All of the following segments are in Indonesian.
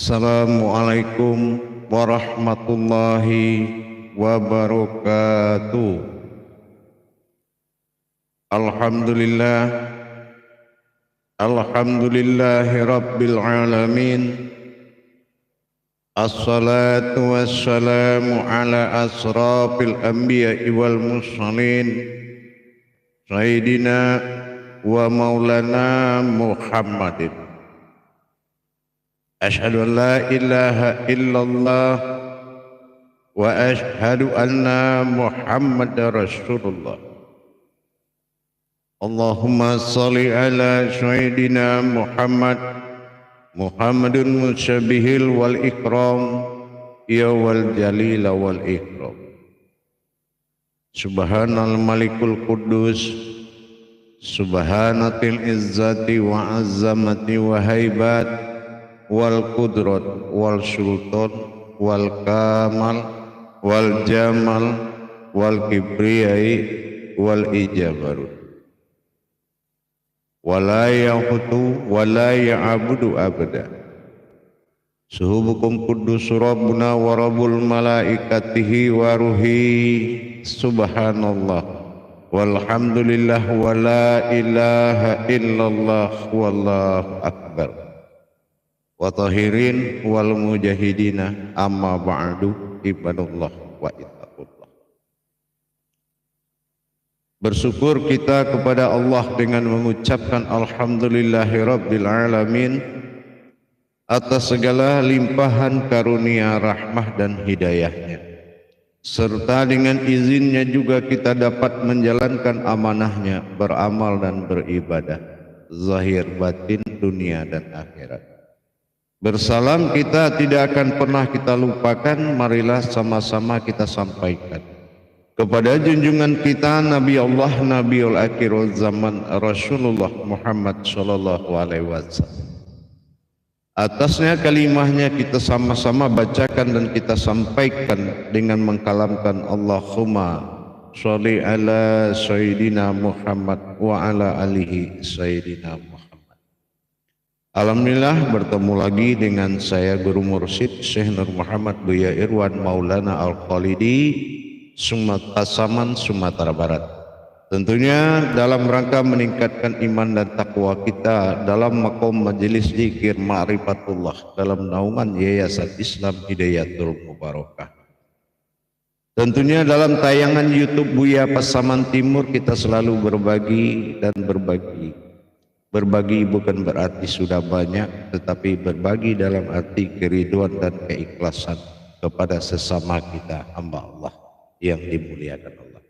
Assalamualaikum warahmatullahi wabarakatuh. Alhamdulillah, alhamdulillahi rabbil alamin. Assalatu wassalamu ala asrafil anbiya'i wal mursalin Sayyidina wa maulana Muhammadin. Asyhadu an la ilaha illallah wa asyhadu anna Muhammadar Rasulullah. Allahumma salli ala Sayyidina Muhammadun musyabihil wal ikram ya wal jalil wal ikram. Subhanal malikul quddus subhanatil izzati wa azamati wa haibat wal qudrat wal sultan wal kamal wal jamal wal kibriyai wal ijabarut wala yahutu wala ya'budu abada. Suhubukum kudus rabbuna wa rabbul malaikatihi wa ruhi subhanallah walhamdulillah wa la ilaha illallah wallahu akbar. Wa tahirin wal mujahidina amma ba'du ibadallah wa ittaqullah. Bersyukur kita kepada Allah dengan mengucapkan alhamdulillahi rabbil alamin atas segala limpahan karunia rahmah dan hidayahnya, serta dengan izinnya juga kita dapat menjalankan amanahnya, beramal dan beribadah zahir batin dunia dan akhirat. Bersalam kita tidak akan pernah kita lupakan, marilah sama-sama kita sampaikan kepada junjungan kita Nabi Allah Nabiul Akhirul Zaman Rasulullah Muhammad sallallahu alaihi wasallam. Atasnya kalimahnya kita sama-sama bacakan dan kita sampaikan dengan mengkalamkan Allahumma sholli ala Sayyidina Muhammad wa ala alihi Sayyidina Muhammad. Alhamdulillah bertemu lagi dengan saya Guru Mursyid Syekh Nur Muhammad Buya Irwan Maulana Al-Khalidi Tasaman, Sumatera Barat. Tentunya dalam rangka meningkatkan iman dan takwa kita dalam makom majelis zikir ma'rifatullah dalam naungan Yayasan Islam Hidayatul Mubarakah. Tentunya dalam tayangan YouTube Buya Pasaman Timur kita selalu berbagi dan berbagi. Berbagi bukan berarti sudah banyak, tetapi berbagi dalam arti keriduan dan keikhlasan kepada sesama kita hamba Allah yang dimuliakan Allah.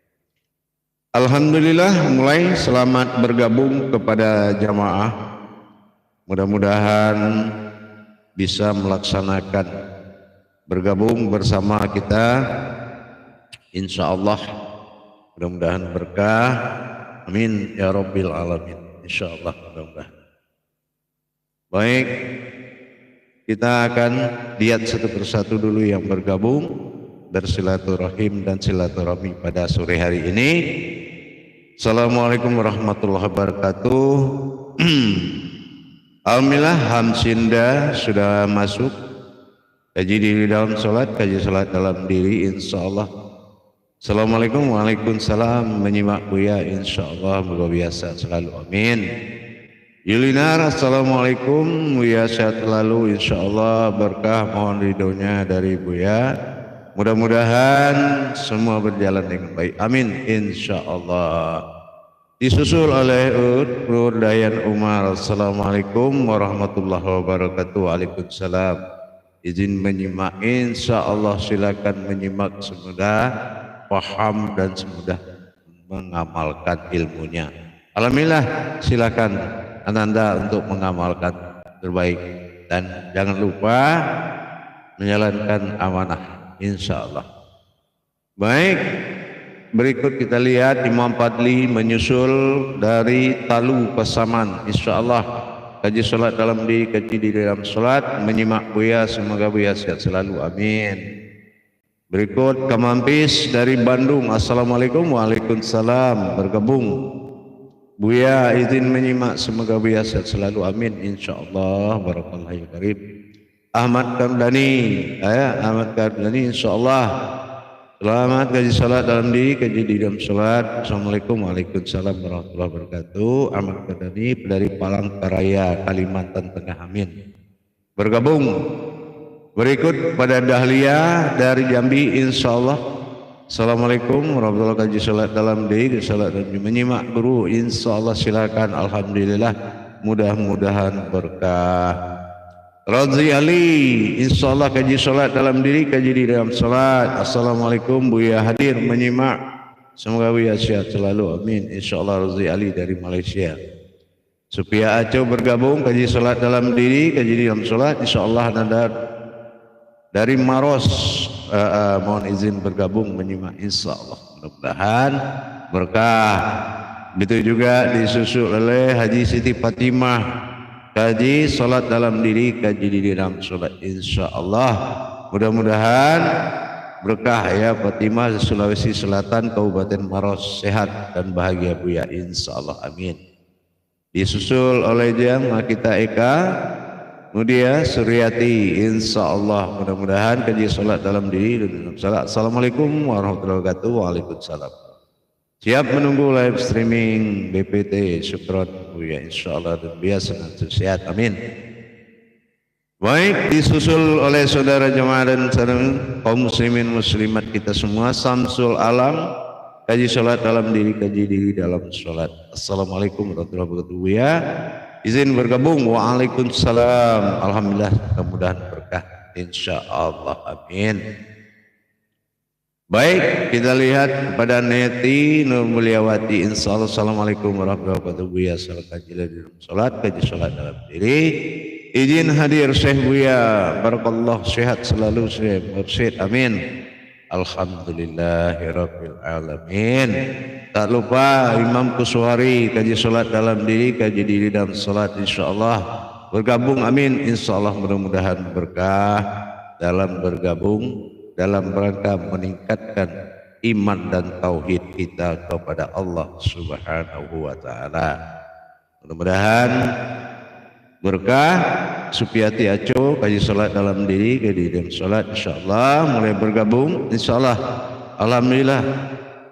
Alhamdulillah, mulai selamat bergabung kepada jamaah. Mudah-mudahan bisa melaksanakan bergabung bersama kita, insya Allah mudah-mudahan berkah. Amin ya rabbil alamin. InsyaAllah mudah-mudahan. Baik, kita akan lihat satu persatu dulu yang bergabung bersilaturahim dan silaturahmi pada sore hari ini. Assalamualaikum warahmatullahi wabarakatuh. Alhamdulillah hamsinda sudah masuk. Kaji diri dalam sholat, kaji sholat dalam diri insyaAllah. Assalamualaikum, waalaikumsalam. Menyimak Buya insyaallah luar biasa selalu, amin. Yulinar, assalamualaikum. Buya sehat selalu insyaallah, berkah mohon ridhonya dari Buya. Mudah-mudahan semua berjalan dengan baik, amin insyaallah. Disusul oleh Nur Dayan Umar. Assalamualaikum warahmatullahi wabarakatuh. Waalaikumsalam. Izin menyimak insyaallah, silakan menyimak semudah paham dan semudah mengamalkan ilmunya. Alhamdulillah, silakan Ananda untuk mengamalkan terbaik dan jangan lupa menjalankan amanah insyaallah. Baik, berikut kita lihat Imam Fadli menyusul dari Talu Pasaman insyaallah. Kaji sholat dalam diri, kaji di dalam sholat, menyimak Buya, semoga Buya sehat selalu, amin. Berikut Kamampis dari Bandung. Assalamualaikum, waalaikumsalam. Bergabung Buya izin menyimak, semoga Buya sehat selalu, amin insyaallah. Barakallahu karim. Ahmad Kamdani, Ahmad Kamdani, insyaallah selamat kaji salat dalam diri, kaji di dalam salat. Assalamualaikum waalaikumsalam warahmatullahi wabarakatuh. Ahmad Kamdani dari Palangkaraya, Kalimantan Tengah, amin. Bergabung berikut pada Dahlia dari Jambi, insyaallah. Assalamualaikum warahmatullahi wabarakatuh. Kaji salat dalam diri, salat dan menyimak guru, insyaallah silakan. Alhamdulillah, mudah-mudahan berkah. Radzi Ali, insyaallah kaji salat dalam diri, kaji di dalam salat. Assalamualaikum, Buya hadir menyimak. Semoga Buya sehat selalu, amin. Insyaallah Radzi Ali dari Malaysia. Supaya Aco bergabung kaji salat dalam diri, kaji di dalam salat. Insyaallah Nanda dari Maros, mohon izin bergabung menyimak, insyaallah. Mudah-mudahan berkah. Begitu juga disusul oleh Haji Siti Fatimah, kaji salat dalam diri, kaji di dalam salat, insyaallah. Mudah-mudahan berkah ya. Fatimah, Sulawesi Selatan, Kabupaten Maros, sehat dan bahagia Buya, insyaallah, amin. Disusul oleh Jang Makita Eka Mudia Suryati, insyaallah. Mudah-mudahan kaji salat dalam diri dan dalam salat. Assalamualaikum warahmatullahi wabarakatuh. Waalaikumsalam. Siap menunggu live streaming BPT, syukron Buya, insyaallah dan biasa sehat, amin. Baik, disusul oleh saudara jemaah dan kaum muslimin muslimat kita semua. Samsul Alam, kaji salat dalam diri, kaji diri dalam salat. Assalamualaikum warahmatullahi wabarakatuh. Buya izin bergabung. Waalaikumsalam. Alhamdulillah, mudah-mudahan berkah, insyaallah, amin. Baik, kita lihat pada Neti Nur Mulyawati, insyaallah. Assalamualaikum warahmatullahi wabarakatuh. Buya salat kaji dalam salat, kaji salat dalam diri. Izin hadir Syekh Buya, barakallah, sehat selalu Syekh Mursyid, amin. Alhamdulillahirabbil alamin. Tak lupa Imam Kuswari, kaji salat dalam diri, kaji diri dalam salat, insyaallah bergabung, amin. Insyaallah mudah-mudahan berkah dalam bergabung dalam rangka meningkatkan iman dan tauhid kita kepada Allah Subhanahu wa taala. Mudah-mudahan berkah. Supiati Aco, kaji salat dalam diri, kaji dalam salat, insyaallah mulai bergabung, insyaallah. Alhamdulillah,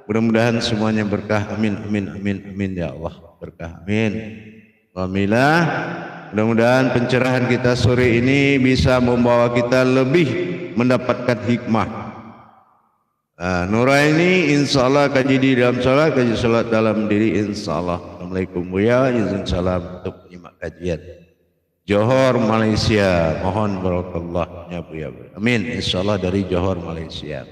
mudah-mudahan semuanya berkah, amin, amin, amin, amin ya Allah, berkah, amin. Alhamdulillah, mudah-mudahan pencerahan kita sore ini bisa membawa kita lebih mendapatkan hikmah. Nuraini, insyaallah kaji di dalam salat, kaji salat dalam diri, insyaallah. Assalamualaikum Buya, izin salam untuk menyimak kajian. Johor, Malaysia, mohon barakallahnya Buya, amin. Insyaallah dari Johor, Malaysia.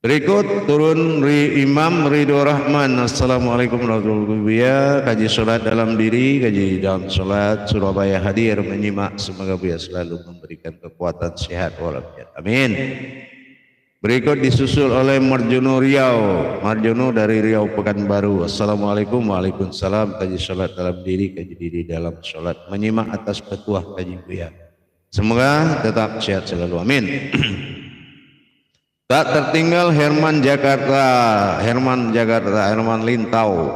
Berikut turun Imam Ridho Rahman. Assalamualaikum warahmatullahi wabarakatuh. Buya kaji salat dalam diri, kaji dalam salat, Surabaya hadir menyimak. Semoga Buya selalu memberikan kekuatan, sehat walafiat, amin. Berikut disusul oleh Marjono Riau, Marjono dari Riau Pekanbaru. Assalamualaikum, waalaikumsalam. Kaji salat dalam diri, kaji diri dalam salat, menyimak atas petuah kaji Buya. Semoga tetap sehat selalu, amin. Tak tertinggal Herman Jakarta, Herman Lintau.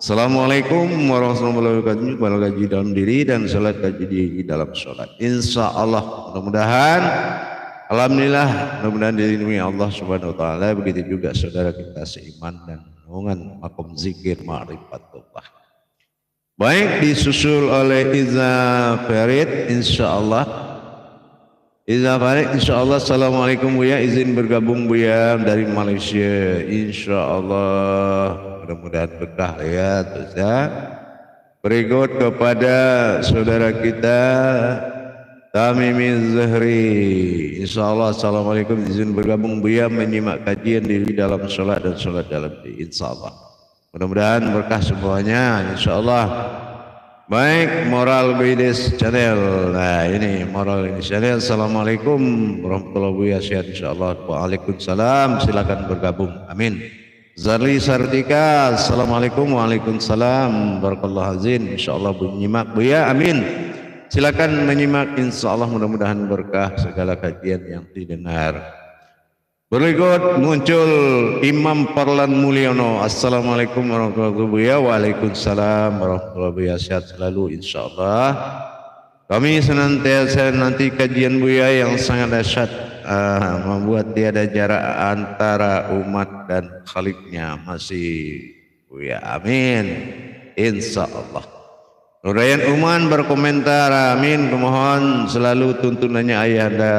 Assalamualaikum warahmatullahi wabarakatuh. Pada kaji dalam diri dan salat, kaji diri dalam salat, insyaallah. Mudah-mudahan, alhamdulillah, mudah-mudahan dilindungi Allah Subhanahu wa taala. Begitu juga saudara kita seiman dan naungan makom zikir ma'rifatullah. Baik, disusul oleh Iza Farid, insyaallah. Iza Farid, insyaallah. Assalamualaikum Buya, izin bergabung Buya dari Malaysia, insyaallah. Mudah-mudahan berkah ya, terus ya. Berikut kepada saudara kita Tamimi Zahri, insyaallah. Assalamualaikum, izin bergabung Buya menyimak kajian diri dalam salat dan salat dalam diri, insyaallah. Mudah-mudahan berkah semuanya, insyaallah. Baik, Moral Bidis Channel. Nah, ini Moral Bidis Channel. Assalamualaikum warahmatullahi wabarakatuh. Sehat insyaallah. Waalaikumsalam. Silakan bergabung. Amin. Zarli Sartika. Assalamualaikum. Waalaikumsalam. Barakallahu azim. Insyaallah menyimak Buya. Amin. Silakan menyimak, insyaallah. Mudah-mudahan berkah segala kajian yang didengar. Berikut muncul Imam Parlan Mulyono. Assalamualaikum warahmatullahi wabarakatuh. Waalaikumsalam warahmatullahi wabarakatuh. Sehat selalu insyaallah. Kami senantiasa nanti kajian Buya yang sangat dahsyat, membuat tiada jarak antara umat dan Khaliknya masih Buya. Amin. Insya Allah. Nurayan Uman berkomentar, amin. Kumohon selalu tuntunannya ayahanda.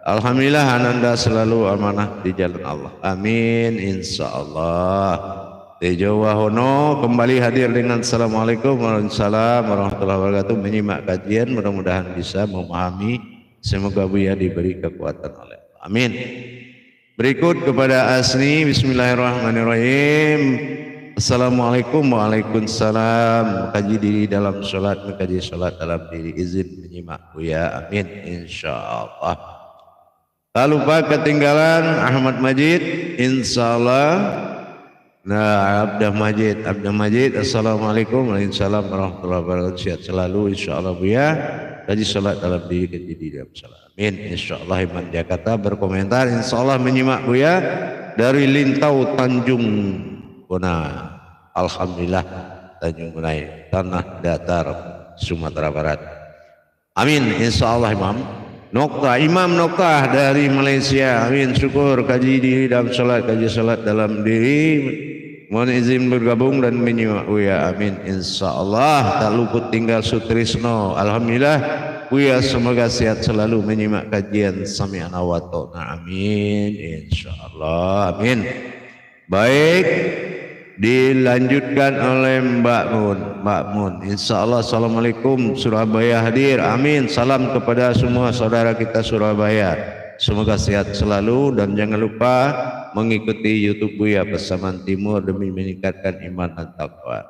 Alhamdulillah ananda selalu amanah di jalan Allah. Amin. Insya Allah. Tejo Wahono kembali hadir dengan Assalamualaikum warahmatullahi wabarakatuh, menyimak kajian, mudah-mudahan bisa memahami, semoga Buya diberi kekuatan oleh Allah. Amin. Berikut kepada Asni, bismillahirrahmanirrahim. Assalamualaikum, waalaikumsalam. Kaji diri dalam sholat, mengkaji sholat dalam diri, izin menyimak Buya. Amin. Insya Allah. Tak lupa ketinggalan Ahmad Majid, insya Allah. Nah, Abdah Majid, assalamualaikum warahmatullahi wabarakatuh. Sehat selalu, insyaallah Buya. Kaji salat dalam diri, kaji di dalam salat. Amin. Insyaallah. Iman Jakarta berkomentar, insyaallah menyimak Buya dari Lintau Tanjung Bona. Alhamdulillah Tanjung Bona, tanah datar Sumatera Barat. Amin. Insyaallah Imam Noktah dari Malaysia. Amin. Syukur kaji diri dalam salat, kaji salat dalam diri. Mohon izin bergabung dan menyimak Buya. Amin. Insya Allah. Tak luput tinggal Sutrisno. Alhamdulillah Buya semoga sehat selalu menyimak kajian Sami'ana wa ta'na. Amin. Insya Allah. Amin. Baik, dilanjutkan oleh Mbak Mun. Insya Allah. Assalamualaikum, Surabaya hadir. Amin. Salam kepada semua saudara kita Surabaya. Semoga sehat selalu dan jangan lupa mengikuti YouTube Buya Pasaman Timur demi meningkatkan iman dan takwa.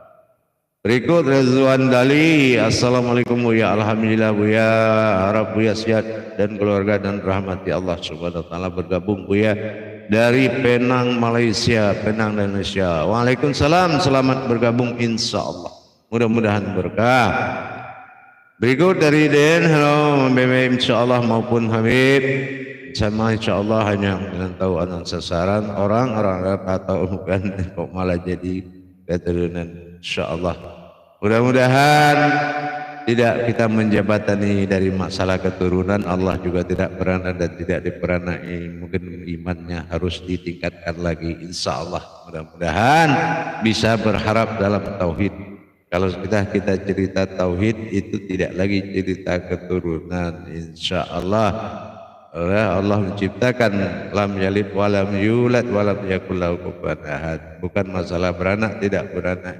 Berikut Rizwan Dali. Assalamualaikum Buya. Alhamdulillah Buya. Harap Buya sehat dan keluarga dan rahmati Allah Subhanahu wa taala. Bergabung Buya dari Penang, Malaysia. Penang dan Malaysia. Waalaikumsalam. Selamat bergabung insya Allah. Mudah-mudahan berkah. Berikut dari Den. Halo BBM insya Allah maupun Habib. Sama insya Allah hanya dengan tahu anak sasaran orang-orang Arab atau bukan, kok malah jadi keturunan insya Allah. Mudah-mudahan tidak kita menjabatani dari masalah keturunan. Allah juga tidak pernah dan tidak diperanai. Mungkin imannya harus ditingkatkan lagi insya Allah. Mudah-mudahan bisa berharap dalam tauhid. Kalau kita cerita tauhid itu tidak lagi cerita keturunan insya Allah. Allah menciptakan lam yalid walam yulad walam yakul lahu kufuwan ahad. Bukan masalah beranak tidak beranak,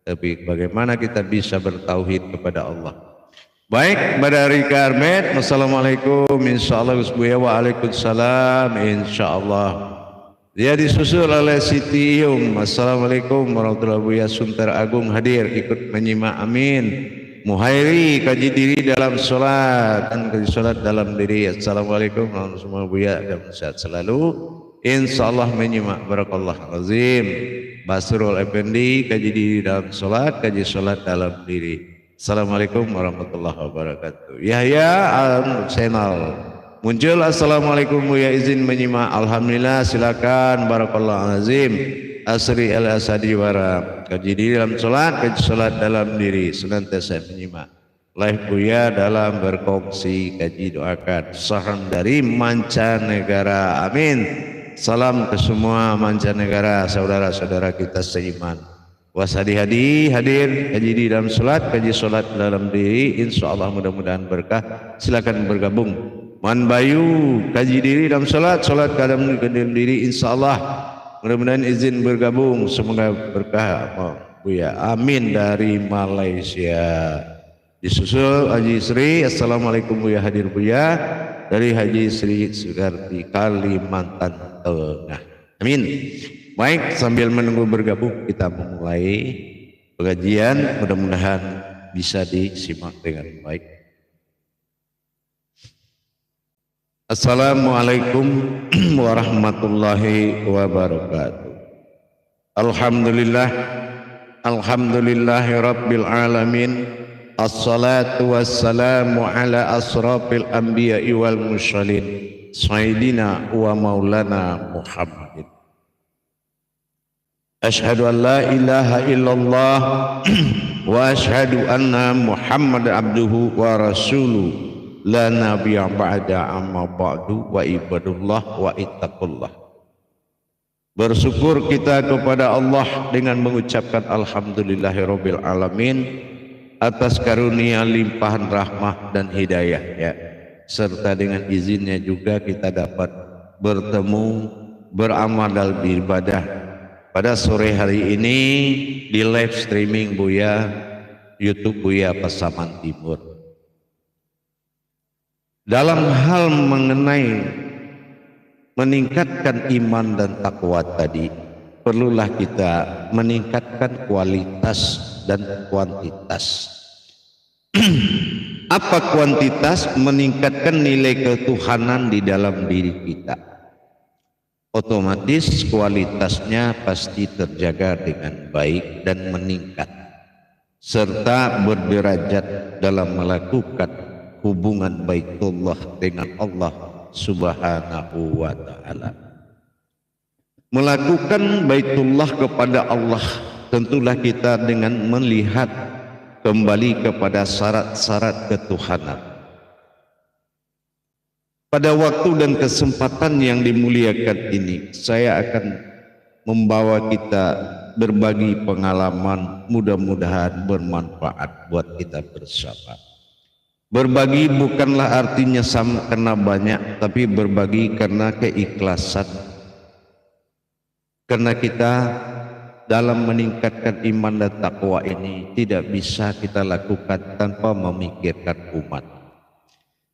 tapi bagaimana kita bisa bertauhid kepada Allah. Baik, Mbak Rika Armet, assalamualaikum insyaallah Gus Buya. Waalaikumsalam insyaallah. Dia disusul oleh Siti Iyum. Assalamualaikum warahmatullahi wabarakatuh. Buya Sunter Agung hadir ikut menyimak. Amin. Muhairi kaji diri dalam sholat dan kaji sholat dalam diri. Assalamualaikum warahmatullahi wabarakatuh. Buya dan sehat selalu insyaallah menyimak. Barakallah azim. Basrul Effendi kaji diri dalam sholat, kaji sholat dalam diri. Assalamualaikum warahmatullahi wabarakatuh. Yahya Al-Senal muncul. Assalamualaikum Buya, izin menyimak. Alhamdulillah, silakan. Barakallah azim. Asri Al-Asadi Wara kaji diri dalam sholat, kaji sholat dalam diri, senantiasa menyimak live Buya dalam berkongsi kaji doakan. Salam dari mancanegara. Amin. Salam ke semua mancanegara, saudara-saudara kita seiman. Wasadi hadir kaji diri dalam sholat, kaji sholat dalam diri. Insya Allah mudah-mudahan berkah. Silakan bergabung. Man Bayu kaji diri dalam sholat, sholat dalam diri. Insya Allah mudah-mudahan izin bergabung, semoga berkah Buya. Amin. Dari Malaysia disusul Haji Sri. Assalamualaikum Buya, hadir Buya dari Haji Sri Sugarti, Kalimantan Tengah. Amin. Baik, sambil menunggu bergabung kita memulai pengajian, mudah-mudahan bisa disimak dengan baik. Assalamualaikum warahmatullahi wabarakatuh. Alhamdulillahi rabbil alamin. Assalatu wassalamu ala asrafil anbiya'i wal mursalin sayyidina wa maulana Muhammadin Asyhadu an la ilaha illallah wa asyhadu anna Muhammad abduhu wa rasuluh la nabiyya ba'da amma ba'du wa ibadullah wa ittaqullah. Bersyukur kita kepada Allah dengan mengucapkan alhamdulillahirabbil alamin atas karunia limpahan rahmah dan hidayah ya. Serta dengan izinnya juga kita dapat bertemu beramal dalam ibadah pada sore hari ini di live streaming Buya YouTube Buya Pasaman Timur. Dalam hal mengenai meningkatkan iman dan takwa tadi, perlulah kita meningkatkan kualitas dan kuantitas. Apa kuantitas? Meningkatkan nilai ketuhanan di dalam diri kita. Otomatis kualitasnya pasti terjaga dengan baik dan meningkat, serta berderajat dalam melakukan hubungan baitullah dengan Allah Subhanahu wa ta'ala. Melakukan baitullah kepada Allah tentulah kita dengan melihat kembali kepada syarat-syarat ketuhanan. Pada waktu dan kesempatan yang dimuliakan ini, saya akan membawa kita berbagi pengalaman, mudah-mudahan bermanfaat buat kita bersama. Berbagi bukanlah artinya sama karena banyak, tapi berbagi karena keikhlasan. Karena kita dalam meningkatkan iman dan takwa ini tidak bisa kita lakukan tanpa memikirkan umat.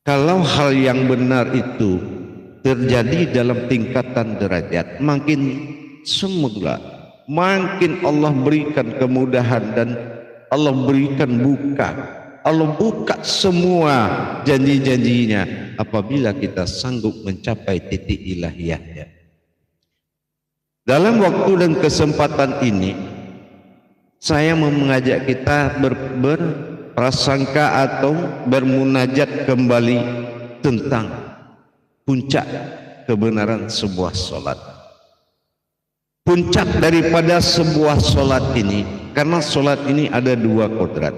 Kalau hal yang benar itu terjadi dalam tingkatan derajat, makin semula, makin Allah berikan kemudahan dan Allah berikan Allah buka semua janji-janjinya apabila kita sanggup mencapai titik ilahiyahnya. Dalam waktu dan kesempatan ini, saya mau mengajak kita berprasangka atau bermunajat kembali tentang puncak kebenaran sebuah solat. Puncak daripada sebuah solat ini, karena solat ini ada dua kodrat.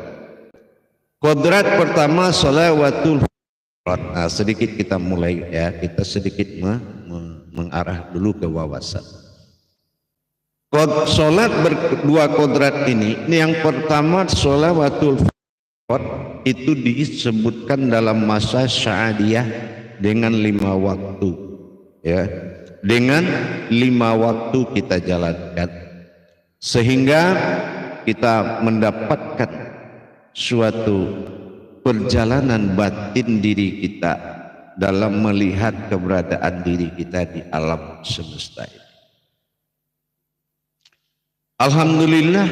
Kodrat pertama sholawatul fard. Nah, sedikit kita mulai ya, kita sedikit mengarah dulu ke wawasan. Solat berdua kodrat ini yang pertama sholawatul fard itu disebutkan dalam masa sya'adiyah dengan 5 waktu ya, dengan 5 waktu kita jalankan sehingga kita mendapatkan suatu perjalanan batin diri kita dalam melihat keberadaan diri kita di alam semesta ini. Alhamdulillah,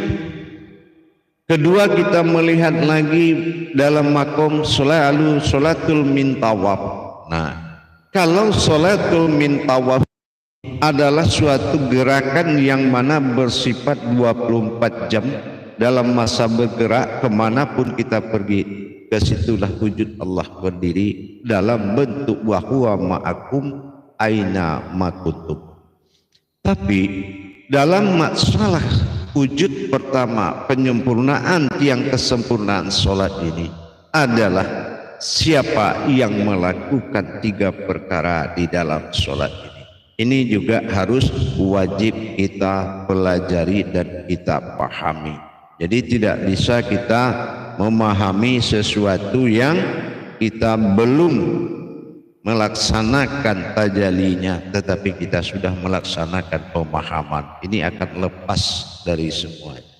kedua kita melihat lagi dalam makom sholatul min tawaf. Nah, kalau sholatul min tawaf adalah suatu gerakan yang mana bersifat 24 jam dalam masa bergerak kemanapun kita pergi, kesitulah wujud Allah berdiri dalam bentuk wa huwa ma'akum aina ma kuntum. Tapi dalam masalah wujud pertama, penyempurnaan tiang kesempurnaan solat ini adalah siapa yang melakukan 3 perkara di dalam solat ini. Ini juga harus wajib kita pelajari dan kita pahami. Jadi tidak bisa kita memahami sesuatu yang kita belum melaksanakan tajalinya, tetapi kita sudah melaksanakan pemahaman. Ini akan lepas dari semuanya.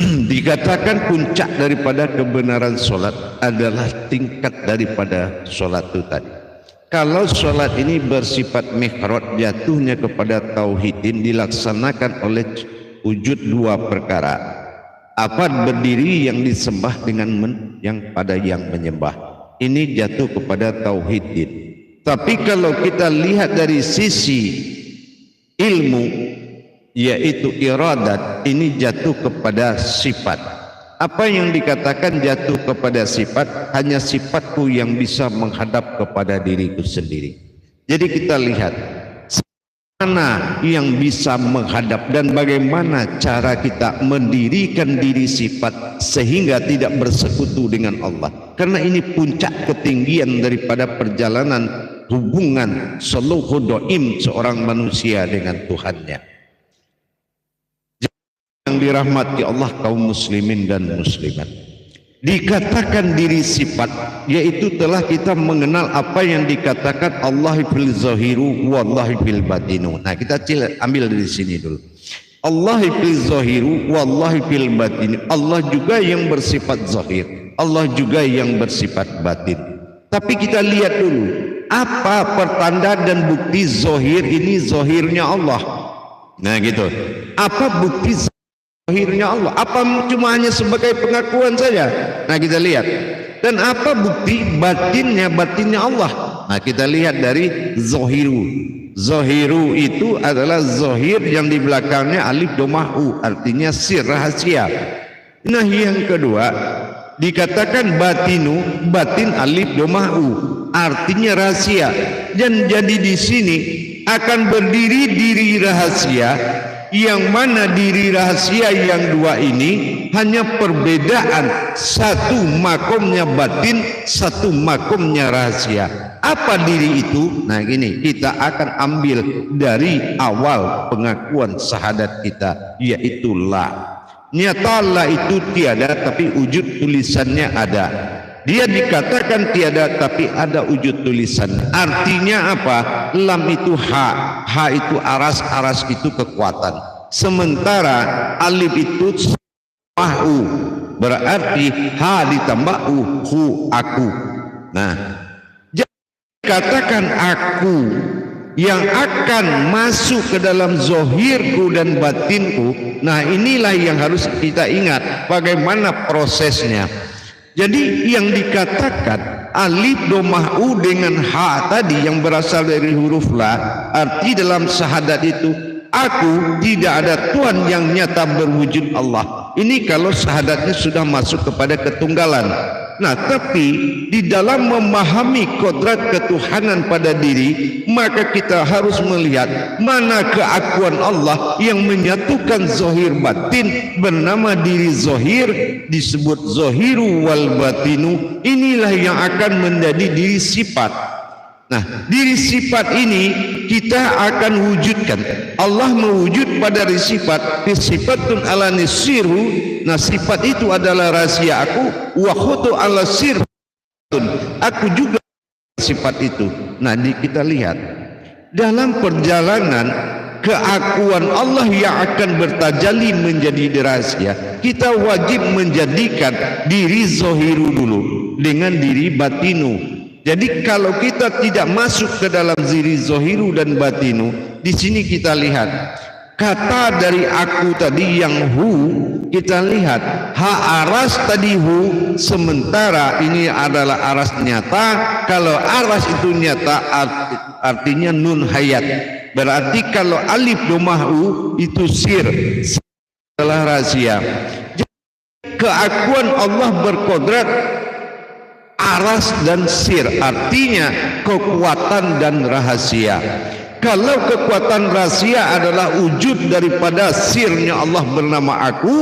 Dikatakan puncak daripada kebenaran solat adalah tingkat daripada solat itu tadi. Kalau solat ini bersifat mihrad, jatuhnya kepada tauhidin, dilaksanakan oleh wujud 2 perkara. Apa? Berdiri yang disembah dengan yang pada yang menyembah. Ini jatuh kepada tauhidin. Tapi kalau kita lihat dari sisi ilmu, yaitu iradat, ini jatuh kepada sifat. Apa yang dikatakan jatuh kepada sifat? Hanya sifatku yang bisa menghadap kepada diriku sendiri. Jadi kita lihat mana yang bisa menghadap dan bagaimana cara kita mendirikan diri sifat sehingga tidak bersekutu dengan Allah, karena ini puncak ketinggian daripada perjalanan hubungan suluhu doim seorang manusia dengan Tuhannya. Yang dirahmati Allah kaum muslimin dan muslimat, dikatakan diri sifat yaitu telah kita mengenal apa yang dikatakan Allah fil zahiru wallahi fil batinu. Nah, kita ambil dari sini dulu. Allah fil zahiru wallahi fil batinu. Allah juga yang bersifat zahir, Allah juga yang bersifat batin. Tapi kita lihat dulu, apa pertanda dan bukti zahir ini zahirnya Allah. Nah gitu, apa bukti zahirnya Allah? Apa cuma hanya sebagai pengakuan saja? Nah kita lihat. Dan apa bukti batinnya Allah? Nah kita lihat dari zahiru. Zahiru itu adalah zahir yang di belakangnya alif domah u, artinya sir, rahasia. Nah yang kedua dikatakan batinu, batin alif domah u, artinya rahasia. Dan jadi di sini akan berdiri diri rahasia, yang mana diri rahasia yang dua ini hanya perbedaan, satu makomnya batin, satu makomnya rahasia. Apa diri itu? Nah gini, kita akan ambil dari awal pengakuan syahadat kita, yaitu la. Nyata la itu tiada, tapi wujud tulisannya ada. Dia dikatakan tiada tapi ada wujud tulisan. Artinya apa? Lam itu ha, ha itu aras, aras itu kekuatan. Sementara alif itu mahu, berarti ha ditambah hu, aku. Nah, katakan aku yang akan masuk ke dalam zohirku dan batinku. Nah inilah yang harus kita ingat bagaimana prosesnya. Jadi yang dikatakan alif domah u dengan ha tadi yang berasal dari huruf la, arti dalam syahadat itu aku tidak ada Tuhan yang nyata berwujud Allah. Ini kalau syahadatnya sudah masuk kepada ketunggalan. Nah tapi di dalam memahami kodrat ketuhanan pada diri, maka kita harus melihat mana keakuan Allah yang menyatukan zahir batin bernama diri zahir, disebut zahiru wal batinu. Inilah yang akan menjadi diri sifat. Nah diri sifat ini kita akan wujudkan. Allah mewujud pada diri sifat, sifatun ala nisiru. Nah sifat itu adalah rahasia aku, wa khutu ala sir, aku juga sifat itu. Nah kita lihat dalam perjalanan keakuan Allah yang akan bertajalli menjadi rahasia, kita wajib menjadikan diri zahiru dulu dengan diri batinu. Jadi kalau kita tidak masuk ke dalam diri zahiru dan batinu, di sini kita lihat kata dari aku tadi yang hu, kita lihat ha aras tadi hu, sementara ini adalah aras nyata. Kalau aras itu nyata artinya nun hayat, berarti kalau alif domah u itu sir, adalah rahasia. Jadi, keakuan Allah berkodrat aras dan sir, artinya kekuatan dan rahasia. Kalau kekuatan rahasia adalah wujud daripada sirnya Allah bernama aku,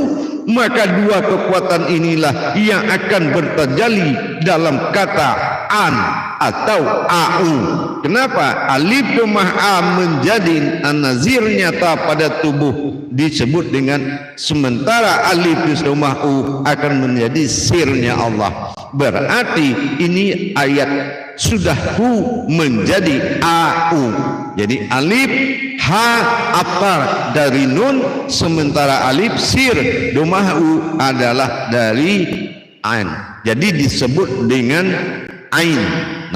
maka dua kekuatan inilah yang akan bertajalli dalam kata an atau au. Kenapa? Alif domah a menjadi an-nazir nyata pada tubuh disebut dengan, sementara alif domah u akan menjadi sirnya Allah. Berarti ini ayat sudah hu menjadi au. Jadi alif ha apa dari nun, sementara alif sir domah u adalah dari ain. Jadi disebut dengan ain.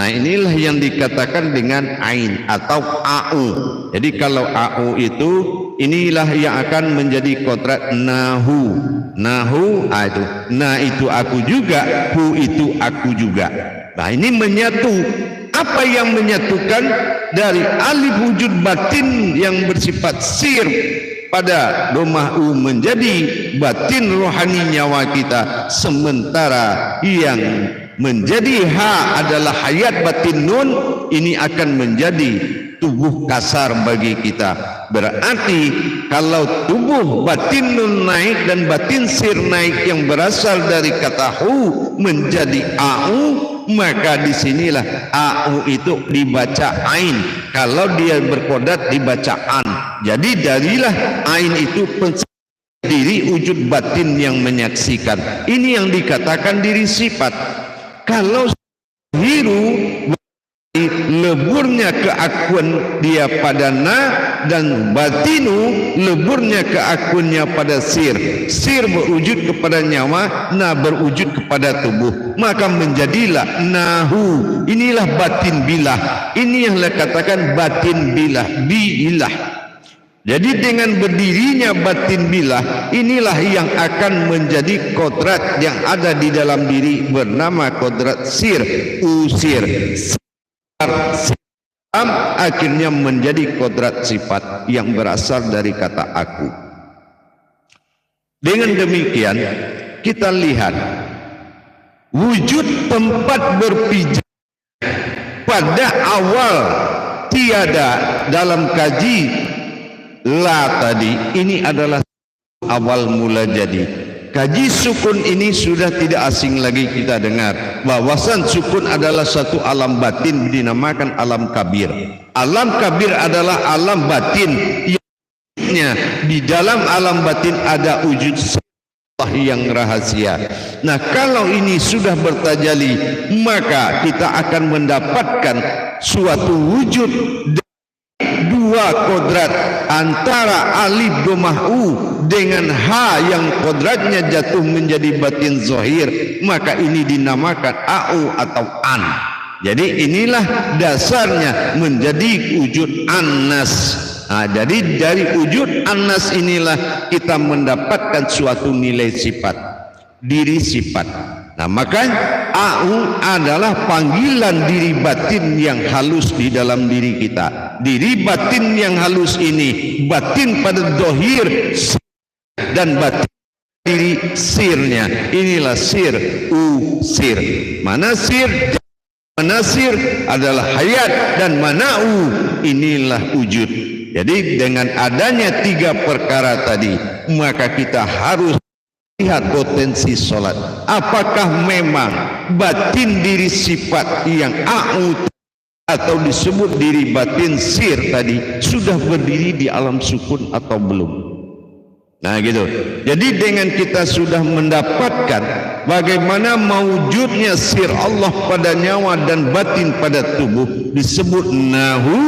Nah inilah yang dikatakan dengan ain atau au. Jadi kalau au itu inilah yang akan menjadi kodrat nahu. Nahu itu na itu aku juga, hu itu aku juga. Nah ini menyatu. Apa yang menyatukan dari alif wujud batin yang bersifat sir pada domah u menjadi batin rohani nyawa kita, sementara yang menjadi ha adalah hayat batin nun, ini akan menjadi tubuh kasar bagi kita. Berarti kalau tubuh batin nun naik dan batin sir naik yang berasal dari kata hu menjadi au, maka disinilah au itu dibaca ain. Kalau dia berkodat dibaca an. Jadi darilah ain itu diri wujud batin yang menyaksikan. Ini yang dikatakan diri sifat. Kalau hiru leburnya keakuan dia pada na, dan batinu leburnya keakuannya pada sir. Sir berwujud kepada nyawa, na berwujud kepada tubuh, maka menjadilah nahu. Inilah batin bilah. Ini yang dikatakan batin bilah, bilah. Jadi dengan berdirinya batin bilah, inilah yang akan menjadi kodrat yang ada di dalam diri bernama kodrat sir, usir. Akhirnya menjadi kodrat sifat yang berasal dari kata aku. Dengan demikian kita lihat wujud tempat berpijak pada awal tiada dalam kaji la tadi, ini adalah awal mula jadi. Kaji sukun ini sudah tidak asing lagi kita dengar. Bahwasan sukun adalah satu alam batin dinamakan alam kabir. Alam kabir adalah alam batin yang di dalam alam batin ada wujud Allah yang rahasia. Nah, kalau ini sudah bertajali, maka kita akan mendapatkan suatu wujud dua kodrat antara alif domah u dengan ha yang kodratnya jatuh menjadi batin zahir, maka ini dinamakan au atau an. Jadi inilah dasarnya menjadi wujud annas. Nah, jadi dari wujud annas inilah kita mendapatkan suatu nilai sifat, diri sifat. Nah, maka au adalah panggilan diri batin yang halus di dalam diri kita. Diri batin yang halus ini, batin pada dohir dan batin diri sirnya. Inilah sir, sir. Mana sir? Mana sir adalah hayat, dan mana inilah wujud. Jadi dengan adanya tiga perkara tadi, maka kita harus lihat potensi solat. Apakah memang batin diri sifat yang au atau disebut diri batin sir tadi sudah berdiri di alam sukun atau belum? Nah gitu. Jadi dengan kita sudah mendapatkan bagaimana mewujudnya sir Allah pada nyawa dan batin pada tubuh, disebut nahu,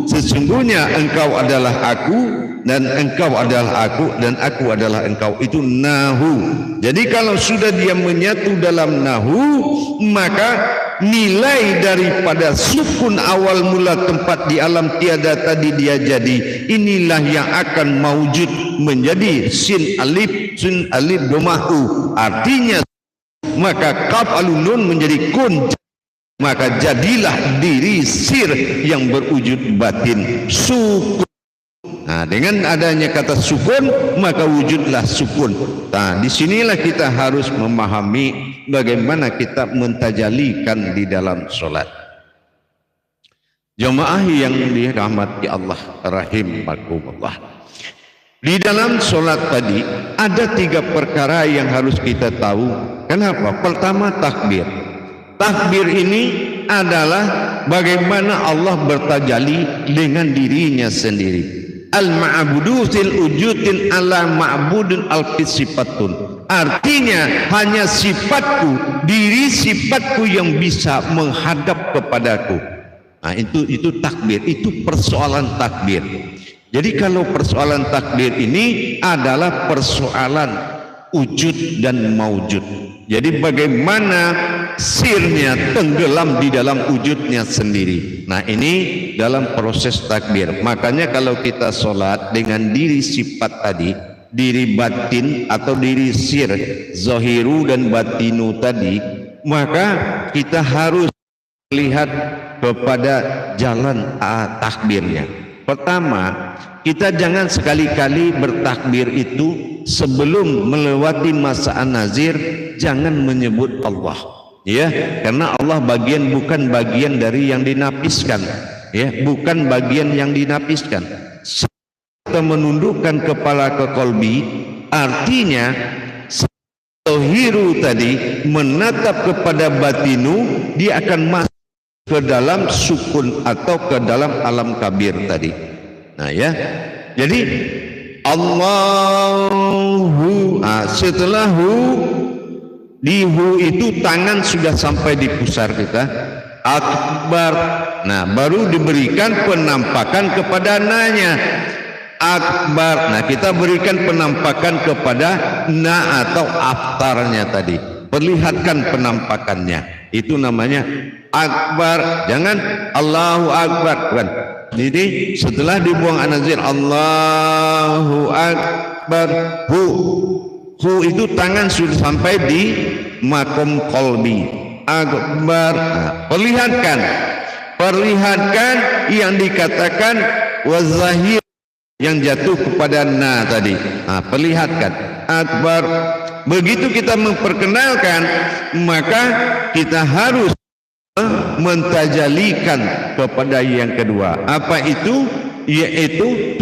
sesungguhnya engkau adalah aku dan engkau adalah aku dan aku adalah engkau. Itu nahu. Jadi kalau sudah dia menyatu dalam nahu, maka nilai daripada sukun awal mula tempat di alam tiada tadi dia jadi, inilah yang akan mewujud menjadi sin alif domahu. Artinya maka kaf alun menjadi kun, maka jadilah diri sir yang berwujud batin sukun. Nah, dengan adanya kata sukun, maka wujudlah sukun. Nah, disinilah kita harus memahami bagaimana kita mentajalikan di dalam solat. Jemaah yang dirahmati Allah rahimakumullah. Di dalam solat tadi ada tiga perkara yang harus kita tahu. Kenapa? Pertama, takbir. Takbir ini adalah bagaimana Allah bertajali dengan dirinya sendiri. Al-ma'budu fil wujudin ala ma'budun al-sifatun. Artinya hanya sifatku, diri sifatku yang bisa menghadap kepadaku. Nah, itu takbir, itu persoalan takbir. Jadi kalau persoalan takbir ini adalah persoalan wujud dan maujud. Jadi bagaimana sirnya tenggelam di dalam wujudnya sendiri. Nah, ini dalam proses takbir. Makanya kalau kita sholat dengan diri sifat tadi, diri batin atau diri sir, zahiru dan batinu tadi, maka kita harus melihat kepada jalan takbirnya. Pertama, kita jangan sekali-kali bertakbir itu sebelum melewati masa an-nazir, jangan menyebut Allah, ya, karena Allah bukan bagian dari yang dinapiskan. ya, bukan bagian yang dinapiskan. Kita menundukkan kepala ke kolbi, artinya zahiru tadi menatap kepada batinu, dia akan masuk ke dalam sukun atau ke dalam alam kabir tadi. Nah ya, jadi Allahu, setelah di hu itu tangan sudah sampai di pusar kita, akbar. Nah baru diberikan penampakan kepada nanya, akbar. Nah kita berikan penampakan kepada na atau aftarnya tadi, perlihatkan penampakannya, itu namanya akbar. Jangan Allahu akbar, bukan. Jadi setelah dibuang anazir Allahu akbar, hu itu tangan sudah sampai di makom kolbi, akbar. Nah, perlihatkan yang dikatakan wazahir yang jatuh kepada na tadi. Nah, perlihatkan akbar. Begitu kita memperkenalkan, maka kita harus mentajalikan kepada yang kedua. Apa itu? Yaitu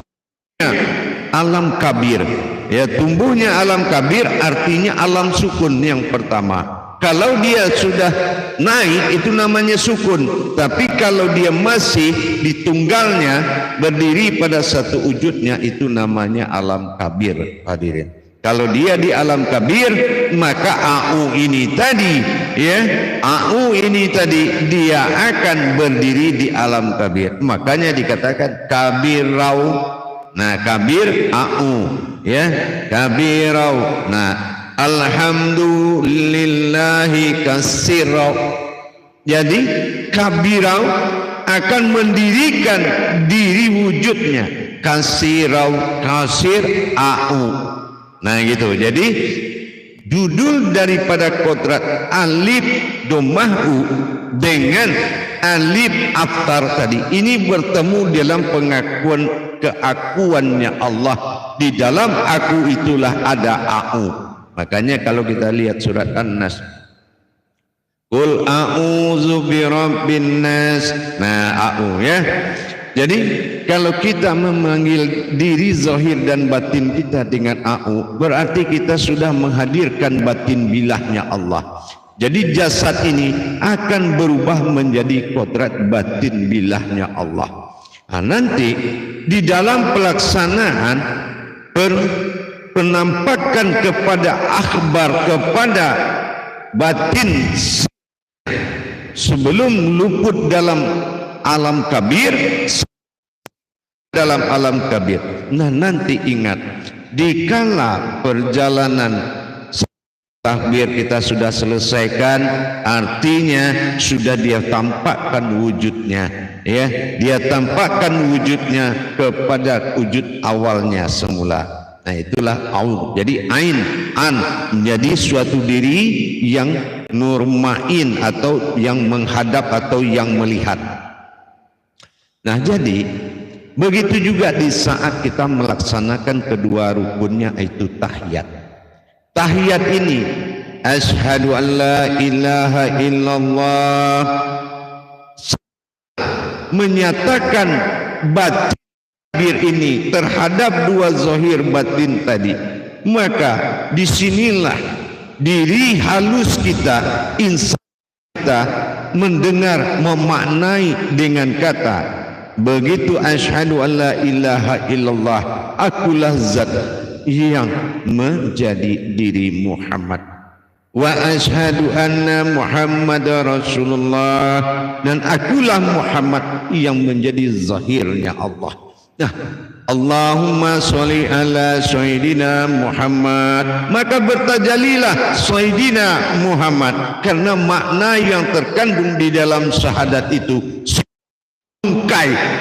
alam kabir. Ya, tumbuhnya alam kabir artinya alam sukun yang pertama. Kalau dia sudah naik itu namanya sukun, tapi kalau dia masih di tunggalnya berdiri pada satu wujudnya itu namanya alam kabir, hadirin. Kalau dia di alam kabir, maka au ini tadi, ya, au ini tadi dia akan berdiri di alam kabir. Makanya dikatakan kabirau. Nah, kabir au, ya, kabirau. Nah, alhamdulillahi kasirau. Jadi kabirau akan mendirikan diri wujudnya. Kasirau, kasir au. Nah gitu. Jadi judul daripada kodrat alif domahu dengan alif aftar tadi ini bertemu dalam pengakuan keakuannya Allah. Di dalam aku itulah ada aku. Makanya kalau kita lihat surat An-Nas, Qul a'udzu birabbin nas. Nah, aku ya. Jadi kalau kita memanggil diri zahir dan batin kita dengan a'u, berarti kita sudah menghadirkan batin bilahnya Allah. Jadi jasad ini akan berubah menjadi kodrat batin bilahnya Allah. Nah, nanti di dalam pelaksanaan penampakan kepada akhbar, kepada batin sebelum luput dalam alam kabir, dalam alam kabir. Nah nanti ingat, dikala perjalanan takbir kita sudah selesaikan, artinya sudah dia tampakkan wujudnya, ya, dia tampakkan wujudnya kepada wujud awalnya semula. Nah itulah au. Jadi ain, an menjadi suatu diri yang nurmain atau yang menghadap atau yang melihat. Nah jadi begitu juga di saat kita melaksanakan kedua rukunnya, itu tahiyat. Tahiyat ini asyhadu an la ilaha illallah, menyatakan batin ini terhadap dua zahir batin tadi. Maka disinilah diri halus kita, insan kita mendengar, memaknai dengan kata begitu asyhadu an la ilaha illallah, akulah zat yang menjadi diri Muhammad, wa asyhadu anna Muhammadar Rasulullah, dan akulah Muhammad yang menjadi zahirnya Allah. Nah, Allahumma sholli ala sayyidina Muhammad, maka bertajalilah sayyidina Muhammad, karena makna yang terkandung di dalam syahadat itu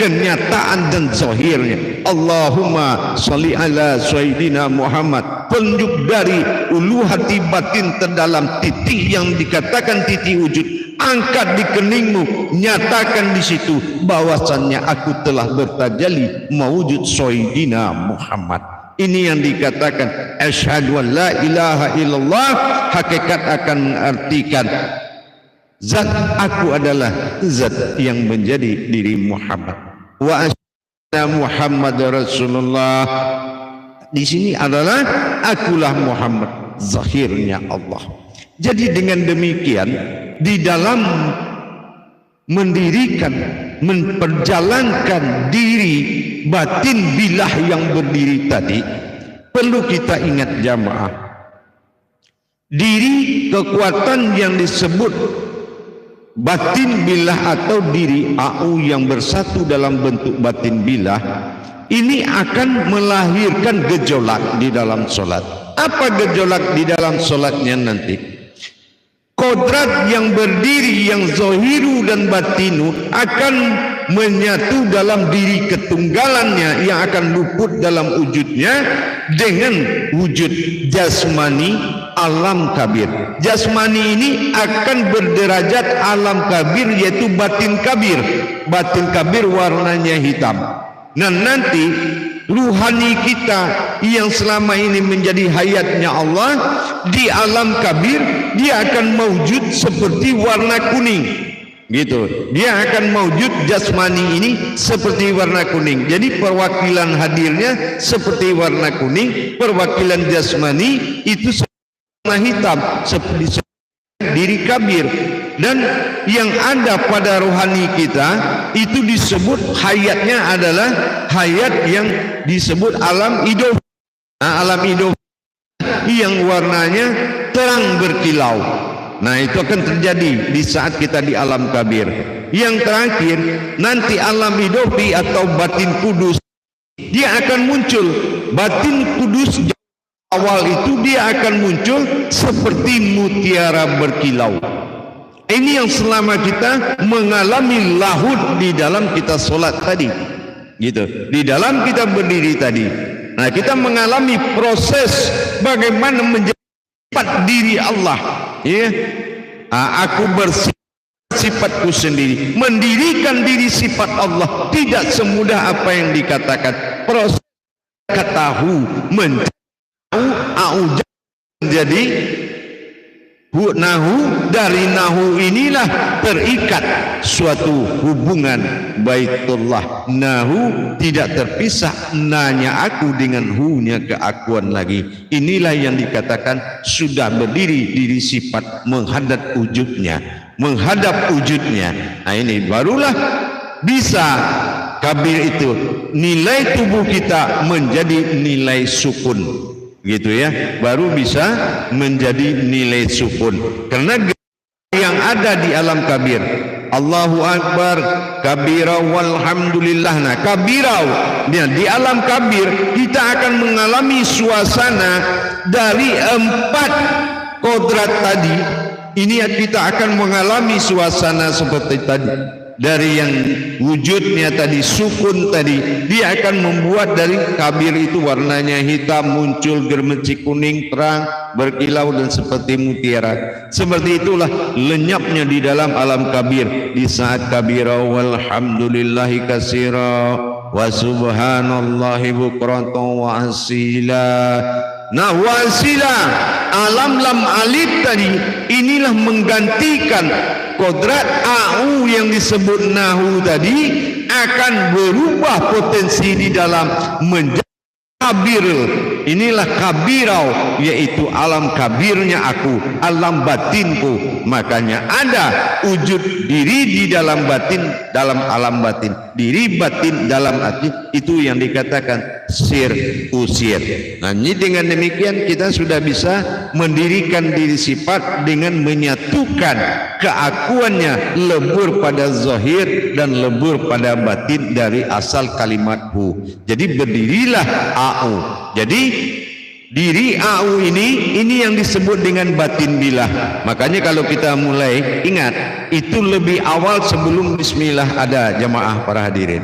kenyataan dan zahirnya. Allahumma sholli ala sayyidina Muhammad, penunjuk dari ulu hati batin terdalam, titik yang dikatakan titik wujud. Angkat di keningmu, nyatakan di situ bahwasannya aku telah bertajalli mewujud sayyidina Muhammad. Ini yang dikatakan asyhadu an la ilaha illallah. Hakikat akan mengartikan Zat aku adalah zat yang menjadi diri Muhammad. Wa asyhadu Muhammad Rasulullah. Di sini adalah akulah Muhammad, zahirnya Allah. Jadi dengan demikian di dalam mendirikan, memperjalankan diri batin bilah yang berdiri tadi, perlu kita ingat jamaah, diri kekuatan yang disebut batin bilah atau diri AU yang bersatu dalam bentuk batin bilah ini akan melahirkan gejolak di dalam solat. Apa gejolak di dalam solatnya nanti? Kodrat yang berdiri yang zahiru dan batinu akan menyatu dalam diri ketunggalannya yang akan luput dalam wujudnya dengan wujud jasmani alam kabir. Jasmani ini akan berderajat alam kabir, yaitu batin kabir. Batin kabir warnanya hitam. Nah nanti ruhani kita yang selama ini menjadi hayatnya Allah di alam kabir, dia akan mewujud seperti warna kuning, gitu. Dia akan mewujud jasmani ini seperti warna kuning. Jadi perwakilan hadirnya seperti warna kuning, perwakilan jasmani itu warna hitam seperti diri kabir. Dan yang ada pada rohani kita itu disebut hayatnya adalah hayat yang disebut alam hidup. Nah, alam hidup yang warnanya terang berkilau. Nah itu akan terjadi di saat kita di alam kabir. Yang terakhir nanti alam hidupi atau batin kudus, dia akan muncul. Batin kudus awal itu dia akan muncul seperti mutiara berkilau. Ini yang selama kita mengalami lahud di dalam kita solat tadi, gitu. Di dalam kita berdiri tadi, nah kita mengalami proses bagaimana menjadi sifat diri Allah. Ya, aku bersifatku sendiri, mendirikan diri sifat Allah tidak semudah apa yang dikatakan. Proses ketahu menjadi nahu, dari nahu inilah terikat suatu hubungan baitullah. Nahu tidak terpisah, nanya aku dengan hu-nya keakuan lagi. Inilah yang dikatakan sudah berdiri diri sifat menghadap wujudnya, menghadap wujudnya. Nah ini barulah bisa kabir itu nilai tubuh kita menjadi nilai sukun, gitu ya, baru bisa menjadi nilai sukun. Karena yang ada di alam kabir, Allahu Akbar kabira walhamdulillah. Nah kabirau di alam kabir kita akan mengalami suasana dari 4 kodrat tadi. Ini kita akan mengalami suasana seperti tadi. Dari yang wujudnya tadi, sukun tadi, dia akan membuat dari kabir itu warnanya hitam, muncul germeci kuning terang berkilau dan seperti mutiara. Seperti itulah lenyapnya di dalam alam kabir di saat kabira walhamdulillahi katsira wa subhanallahi bukratan wa asila. Nah wasila alam lam alif tadi inilah menggantikan kodrat AU yang disebut nahu tadi, akan berubah potensi di dalam menjadi kabir. Inilah kabirau, yaitu alam kabirnya aku, alam batinku. Makanya ada wujud diri di dalam batin, dalam alam batin, diri batin dalam hati. Itu yang dikatakan sir usir. Nah ini dengan demikian kita sudah bisa mendirikan diri sifat dengan menyatukan keakuannya lebur pada zahir dan lebur pada batin dari asal kalimat hu. Jadi berdirilah AU. Jadi diri AU ini yang disebut dengan batin bilah. Makanya kalau kita mulai ingat itu lebih awal sebelum bismillah ada, jamaah para hadirin.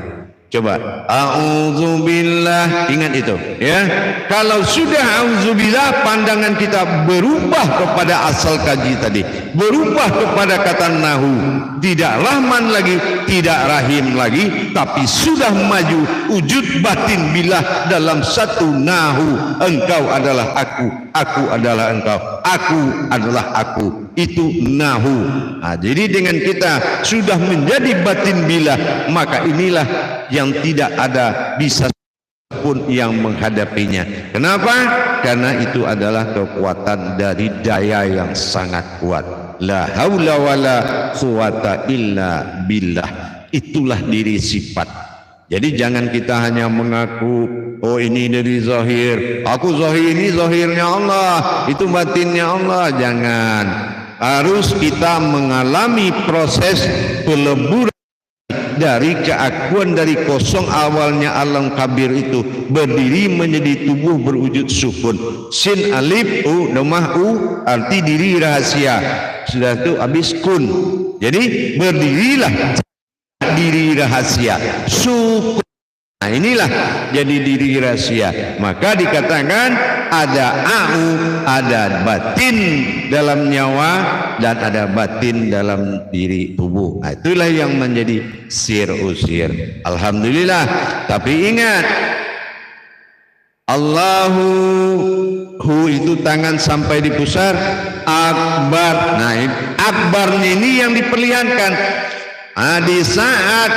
Coba a'udzubillah, ingat itu ya. Kalau sudah a'udzubillah, pandangan kita berubah kepada asal kaji tadi. berubah kepada kata nahu, tidak rahman lagi, tidak rahim lagi, tapi sudah maju wujud batin billah dalam satu nahu. Engkau adalah aku adalah engkau, aku adalah aku. Itu nahu. Nah, jadi dengan kita sudah menjadi batin billah, maka inilah yang tidak ada bisa pun yang menghadapinya. Kenapa? Karena itu adalah kekuatan dari daya yang sangat kuat. La haula wala quwata illa billah. Itulah diri sifat. Jadi jangan kita hanya mengaku, oh ini dari zahir, aku zahir, ini zahirnya Allah, itu batinnya Allah. Jangan. Harus kita mengalami proses peleburan dari keakuan dari kosong awalnya alam kabir itu berdiri menjadi tubuh berwujud sukun. Sin alif domah arti diri rahasia. Sudah itu habis kun. Jadi berdirilah diri rahasia sukun. Nah inilah jadi diri rahasia. Maka dikatakan ada ada batin dalam nyawa dan ada batin dalam diri tubuh. Nah, itulah yang menjadi sir usir. Alhamdulillah. Tapi ingat, Allahu itu tangan sampai di pusar, akbar. Nah, akbarnya ini yang diperlihatkan. Nah, di saat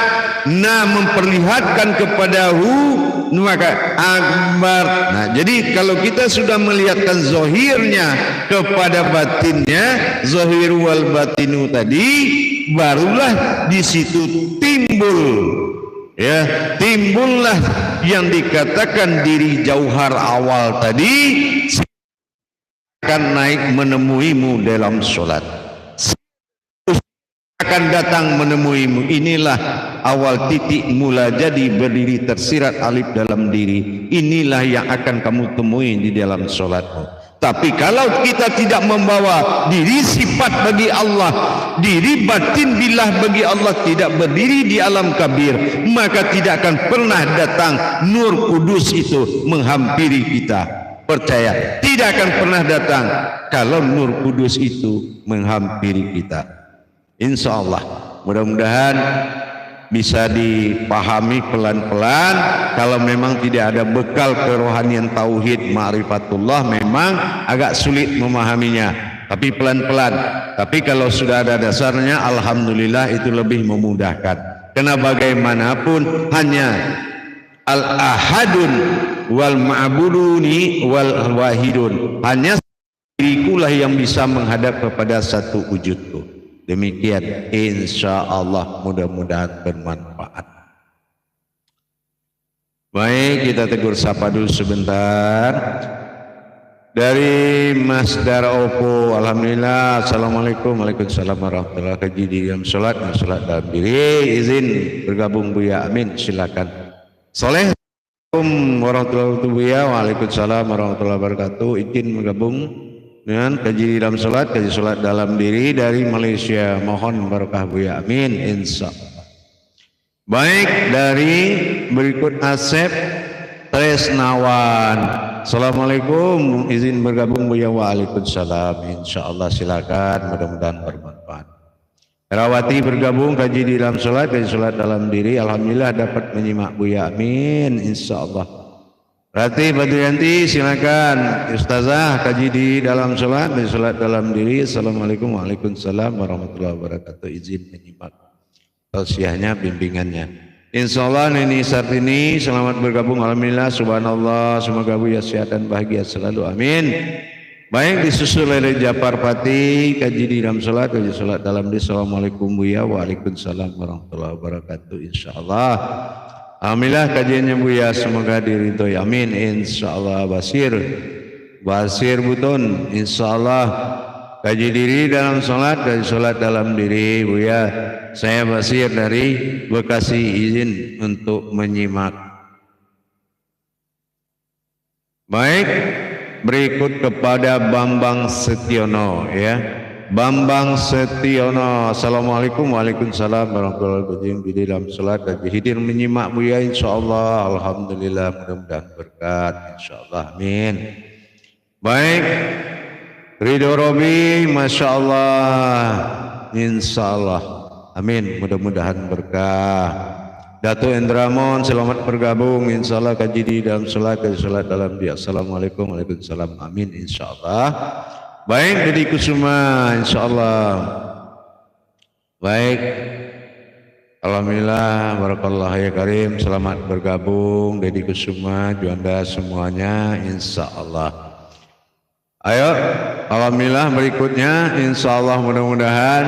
memperlihatkan kepada maka akbar. Nah, jadi kalau kita sudah melihatkan zahirnya kepada batinnya, zahir wal batinu tadi, barulah di situ timbul, ya, timbullah yang dikatakan diri jauhar awal tadi akan naik menemuimu dalam sholat, akan datang menemuimu. Inilah awal titik mula jadi berdiri tersirat alif dalam diri. Inilah yang akan kamu temui di dalam sholatmu. Tapi kalau kita tidak membawa diri sifat bagi Allah, diri batin billah bagi Allah, tidak berdiri di alam kabir, maka tidak akan pernah datang nur kudus itu menghampiri kita. Percaya, tidak akan pernah datang kalau nur kudus itu menghampiri kita. Insya Allah, mudah-mudahan bisa dipahami pelan-pelan. Kalau memang tidak ada bekal kerohanian tauhid ma'rifatullah, memang agak sulit memahaminya, tapi pelan-pelan. Tapi kalau sudah ada dasarnya, alhamdulillah itu lebih memudahkan. Karena bagaimanapun hanya al-ahadun wal ma'buduni wal wahidun, hanya dirikulah yang bisa menghadap kepada satu wujudku. Demikian, insya Allah mudah-mudahan bermanfaat. Baik, kita tegur sapa dulu sebentar. Dari Mas Daropo, alhamdulillah, assalamualaikum, waalaikumsalam warahmatullahi wabarakatuh. Kaji di dalam sholat dalam diri, izin bergabung Buya, amin, silakan. Soleh, assalamualaikum warahmatullahi wabarakatuh. Buya, waalaikumsalam warahmatullahi wabarakatuh. Izin bergabung dengan kaji dalam sholat, kaji sholat dalam diri dari Malaysia. Mohon barakah Buya, amin, insya Allah. Baik, dari berikut Asep Tresnawan, assalamualaikum, izin bergabung Buya, waalaikumsalam, insya Allah, silakan, mudah-mudahan bermanfaat. Herawati bergabung kaji di dalam sholat, kaji sholat dalam diri, alhamdulillah dapat menyimak Buya, amin, insya Allah. Rati Badrianti, silakan. Ustazah kaji di dalam sholat, di sholat dalam diri. Assalamualaikum, waalaikumsalam warahmatullahi wabarakatuh. Izin menyimak tausiahnya, bimbingannya. Insya Allah Nini Sartini selamat bergabung. Alhamdulillah, subhanallah, semoga Buya sehat dan bahagia selalu, amin. Baik, disusul oleh Japar Pati kaji di dalam sholat, kaji sholat dalam diri. Assalamualaikum Buya, waalaikumsalam warahmatullahi wabarakatuh. Insya Allah. Alhamdulillah kajiannya Buya, semoga diridhoi, amin, insya Allah. Basir Butun, insya Allah kaji diri dalam sholat, kaji sholat dalam diri. Buya, saya Basir dari Bekasi, izin untuk menyimak. Baik, berikut kepada Bambang Setiono, ya. Bambang Setiono, assalamualaikum, waalaikumsalam warahmatullahi wabarakatuh. Di dalam sholat dan hidir menyimak Buya, insya Allah, alhamdulillah, mudah-mudahan berkat, insya Allah, amin. Baik, Ridho Robi, Masya Allah, Insya Allah, amin, mudah-mudahan berkah. Dato Endramon, selamat bergabung, Insya Allah kaji di dalam sholat dalam dia. Assalamualaikum, waalaikumsalam, amin, Insya Allah. Baik, Dedi Kusuma, Insya Allah. Baik, alhamdulillah, barakallah ya karim, selamat bergabung, Dedi Kusuma, Juanda semuanya, Insya Allah. Ayo, alhamdulillah berikutnya, insya Allah mudah-mudahan.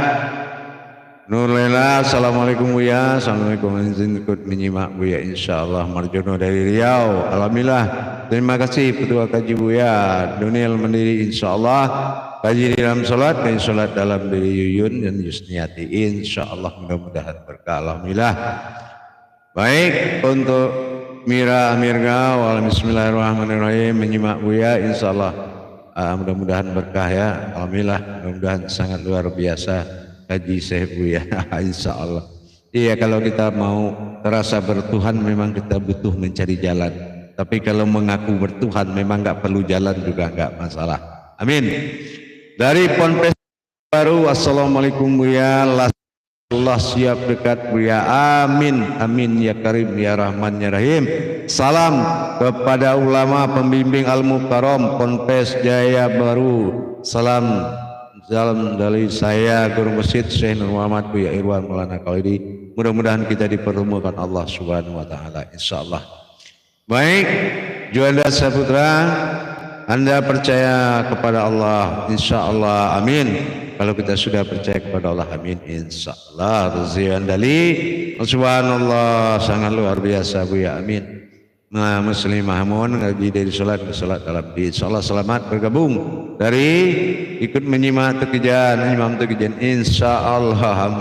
Nur Lela, assalamualaikum Buya, assalamualaikum, izin ikut menyimak Buya, insya Allah. Marjono dari Riau, alhamdulillah. Terima kasih Ketua Kaji Buya, Doniel Mandiri, insya Allah. Kaji di dalam sholat, kaji sholat dalam diri Yuyun dan Yusniati, insya Allah mudah-mudahan berkah, alhamdulillah. Baik, untuk Mira Amirga, bismillahirrahmanirrahim, menyimak Buya, insya Allah. Mudah-mudahan berkah ya, alhamdulillah, mudah-mudahan sangat luar biasa kaji Syekh Buya, insya Allah. Iya, kalau kita mau terasa bertuhan memang kita butuh mencari jalan, tapi kalau mengaku bertuhan memang nggak perlu jalan juga nggak masalah, amin. Dari Ponpes Baru, assalamualaikum Buya, Allah siap dekat Buya, amin, amin ya karim ya rahman ya rahim. Salam kepada ulama pembimbing Al-Mukarram Ponpes Jaya Baru. Salam dari saya Guru Masjid Syekh Nur Muhammad Buya Irwan Maulana Qaidi. Mudah-mudahan kita dipertemukan Allah Subhanahu wa taala, insyaallah. Baik, Juanda Saputra, Anda percaya kepada Allah, insyaallah, amin. Kalau kita sudah percaya kepada Allah, amin, insyaallah. Ruzian Dali, subhanallah, sangat luar biasa Buya, amin. Nah, Muslim Mahmud ngaji dari sholat ke sholat dalam di, insyaallah selamat bergabung dari ikut menyimak tekijan Imam tekijan, insyaallah.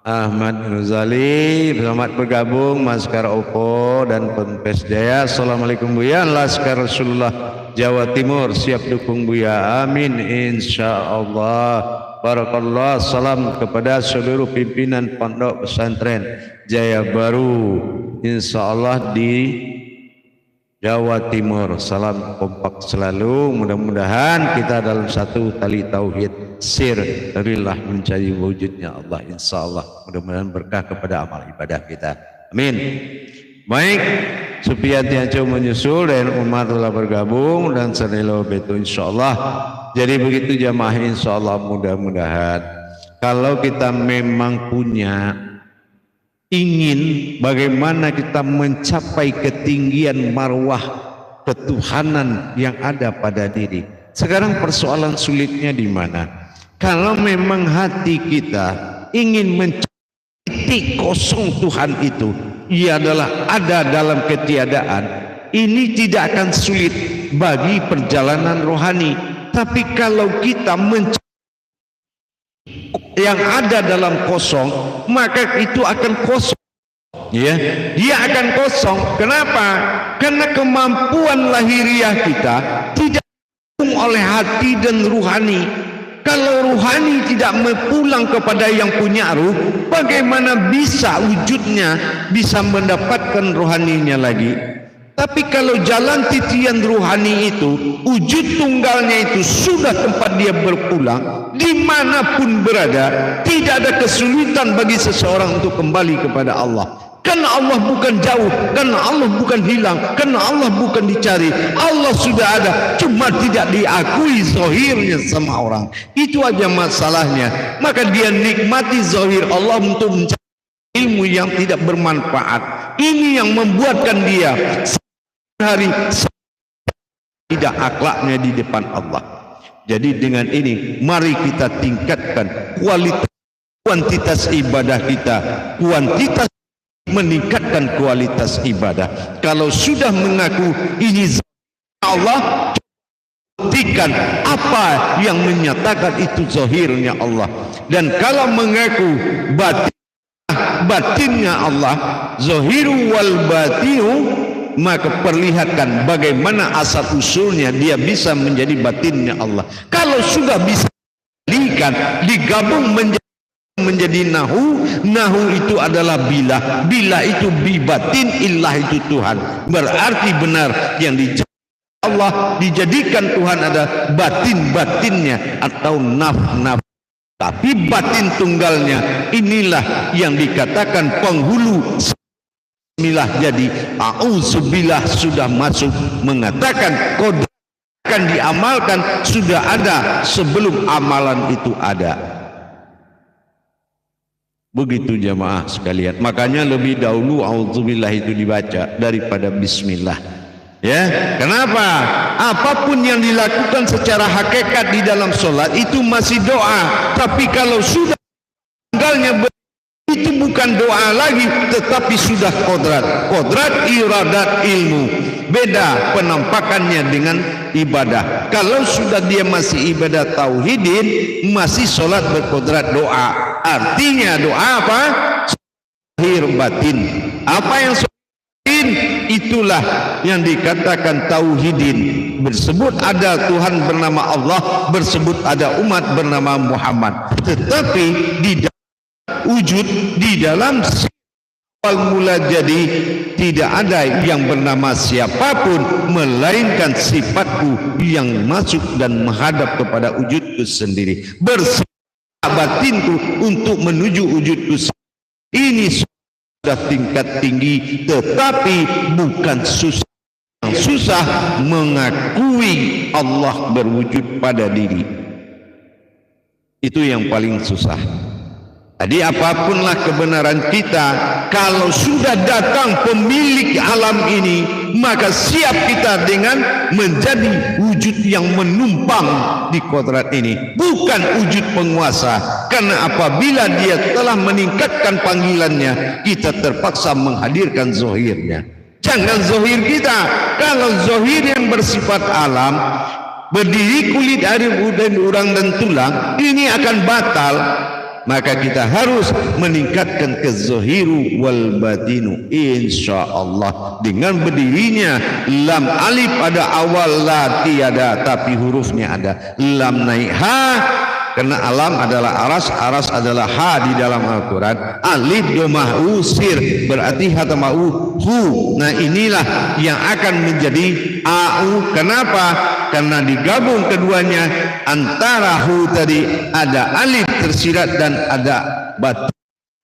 Ahmad Nuzali, selamat bergabung. Maskar Opo dan Ponpes Jaya, assalamualaikum Buya. Laskar Rasulullah Jawa Timur siap dukung Buya, amin, insyaallah. Barakallah. Salam kepada seluruh pimpinan pondok pesantren Jaya Baru, insyaallah di Jawa Timur. Salam kompak selalu, mudah-mudahan kita dalam satu tali tauhid, sirrillah, mencari wujudnya Allah, insyaallah. Mudah-mudahan berkah kepada amal ibadah kita, amin. Baik, Supiati Aco menyusul dan Umar telah bergabung dan Senilo Beto, insyaallah. Jadi begitu jamaah, insyaallah. Mudah-mudahan kalau kita memang punya ingin bagaimana kita mencapai ketinggian marwah ketuhanan yang ada pada diri. Sekarang persoalan sulitnya di mana? Kalau memang hati kita ingin mencapai titik kosong Tuhan itu, ia adalah ada dalam ketiadaan, ini tidak akan sulit bagi perjalanan rohani. Tapi kalau kita mencapai yang ada dalam kosong, maka itu akan kosong, ya, dia akan kosong. Kenapa? Karena kemampuan lahiriah kita tidak didukung oleh hati dan ruhani. Kalau ruhani tidak pulang kepada yang punya ruh, bagaimana bisa wujudnya bisa mendapatkan rohaninya lagi? Tapi kalau jalan titian ruhani itu, wujud tunggalnya itu sudah tempat dia berpulang, dimanapun berada, tidak ada kesulitan bagi seseorang untuk kembali kepada Allah. Karena Allah bukan jauh, karena Allah bukan hilang, karena Allah bukan dicari. Allah sudah ada, cuma tidak diakui zahirnya sama orang. Itu aja masalahnya. Maka dia nikmati zahir Allah untuk mencari ilmu yang tidak bermanfaat. Ini yang membuatkan dia hari tidak akhlaknya di depan Allah. Jadi dengan ini mari kita tingkatkan kuantitas ibadah kita, kuantitas meningkatkan kualitas ibadah. Kalau sudah mengaku ini Allah, buktikan apa yang menyatakan itu zahirnya Allah. Dan kalau mengaku batinnya Allah, zahiru wal batinu, maka perlihatkan bagaimana asal usulnya dia bisa menjadi batinnya Allah. Kalau sudah bisa digabung menjadi nahu itu adalah bila itu bibatin, illah itu Tuhan. Berarti benar yang Allah dijadikan Tuhan ada batin-batinnya atau naf-naf. Tapi batin tunggalnya inilah yang dikatakan penghulu. Bismillah jadi auzubillah sudah masuk, mengatakan kodrat akan diamalkan sudah ada sebelum amalan itu ada. Begitu jamaah sekalian. Makanya lebih dahulu auzubillah itu dibaca daripada bismillah. Ya, kenapa? Apapun yang dilakukan secara hakikat di dalam sholat itu masih doa. Tapi kalau sudah tanggalnya itu bukan doa lagi, tetapi sudah kodrat. Kodrat iradat ilmu. Beda penampakannya dengan ibadah. Kalau sudah dia masih ibadah tauhidin, masih sholat berkodrat doa. Artinya doa apa? Zahir batin. Apa yang batin? Itulah yang dikatakan tauhidin. Bersebut ada Tuhan bernama Allah, bersebut ada umat bernama Muhammad. Tetapi di wujud di dalam awal mula jadi tidak ada yang bernama siapapun melainkan sifatku yang masuk dan menghadap kepada wujudku sendiri. Bersama batinku untuk menuju wujudku sendiri. Ini sudah tingkat tinggi, tetapi bukan susah. Susah mengakui Allah berwujud pada diri. Itu yang paling susah. Jadi apapunlah kebenaran kita, kalau sudah datang pemilik alam ini, maka siap kita dengan menjadi wujud yang menumpang di kodrat ini, bukan wujud penguasa. Karena apabila dia telah meningkatkan panggilannya, kita terpaksa menghadirkan zohirnya. Jangan zohir kita. Kalau zohir yang bersifat alam, berdiri kulit, air, urang dan tulang, ini akan batal. Maka kita harus meningkatkan ke zohiru wal batinu, insyaallah. Dengan berdirinya lam alif pada awal la tiada, tapi hurufnya ada. Lam naik ha, karena alam adalah aras, aras adalah ha di dalam Al-Quran. Alif domah usir, berarti hatamau hu. Nah inilah yang akan menjadi au. Kenapa? Karena digabung keduanya, antara hu tadi ada alif tersirat dan ada batu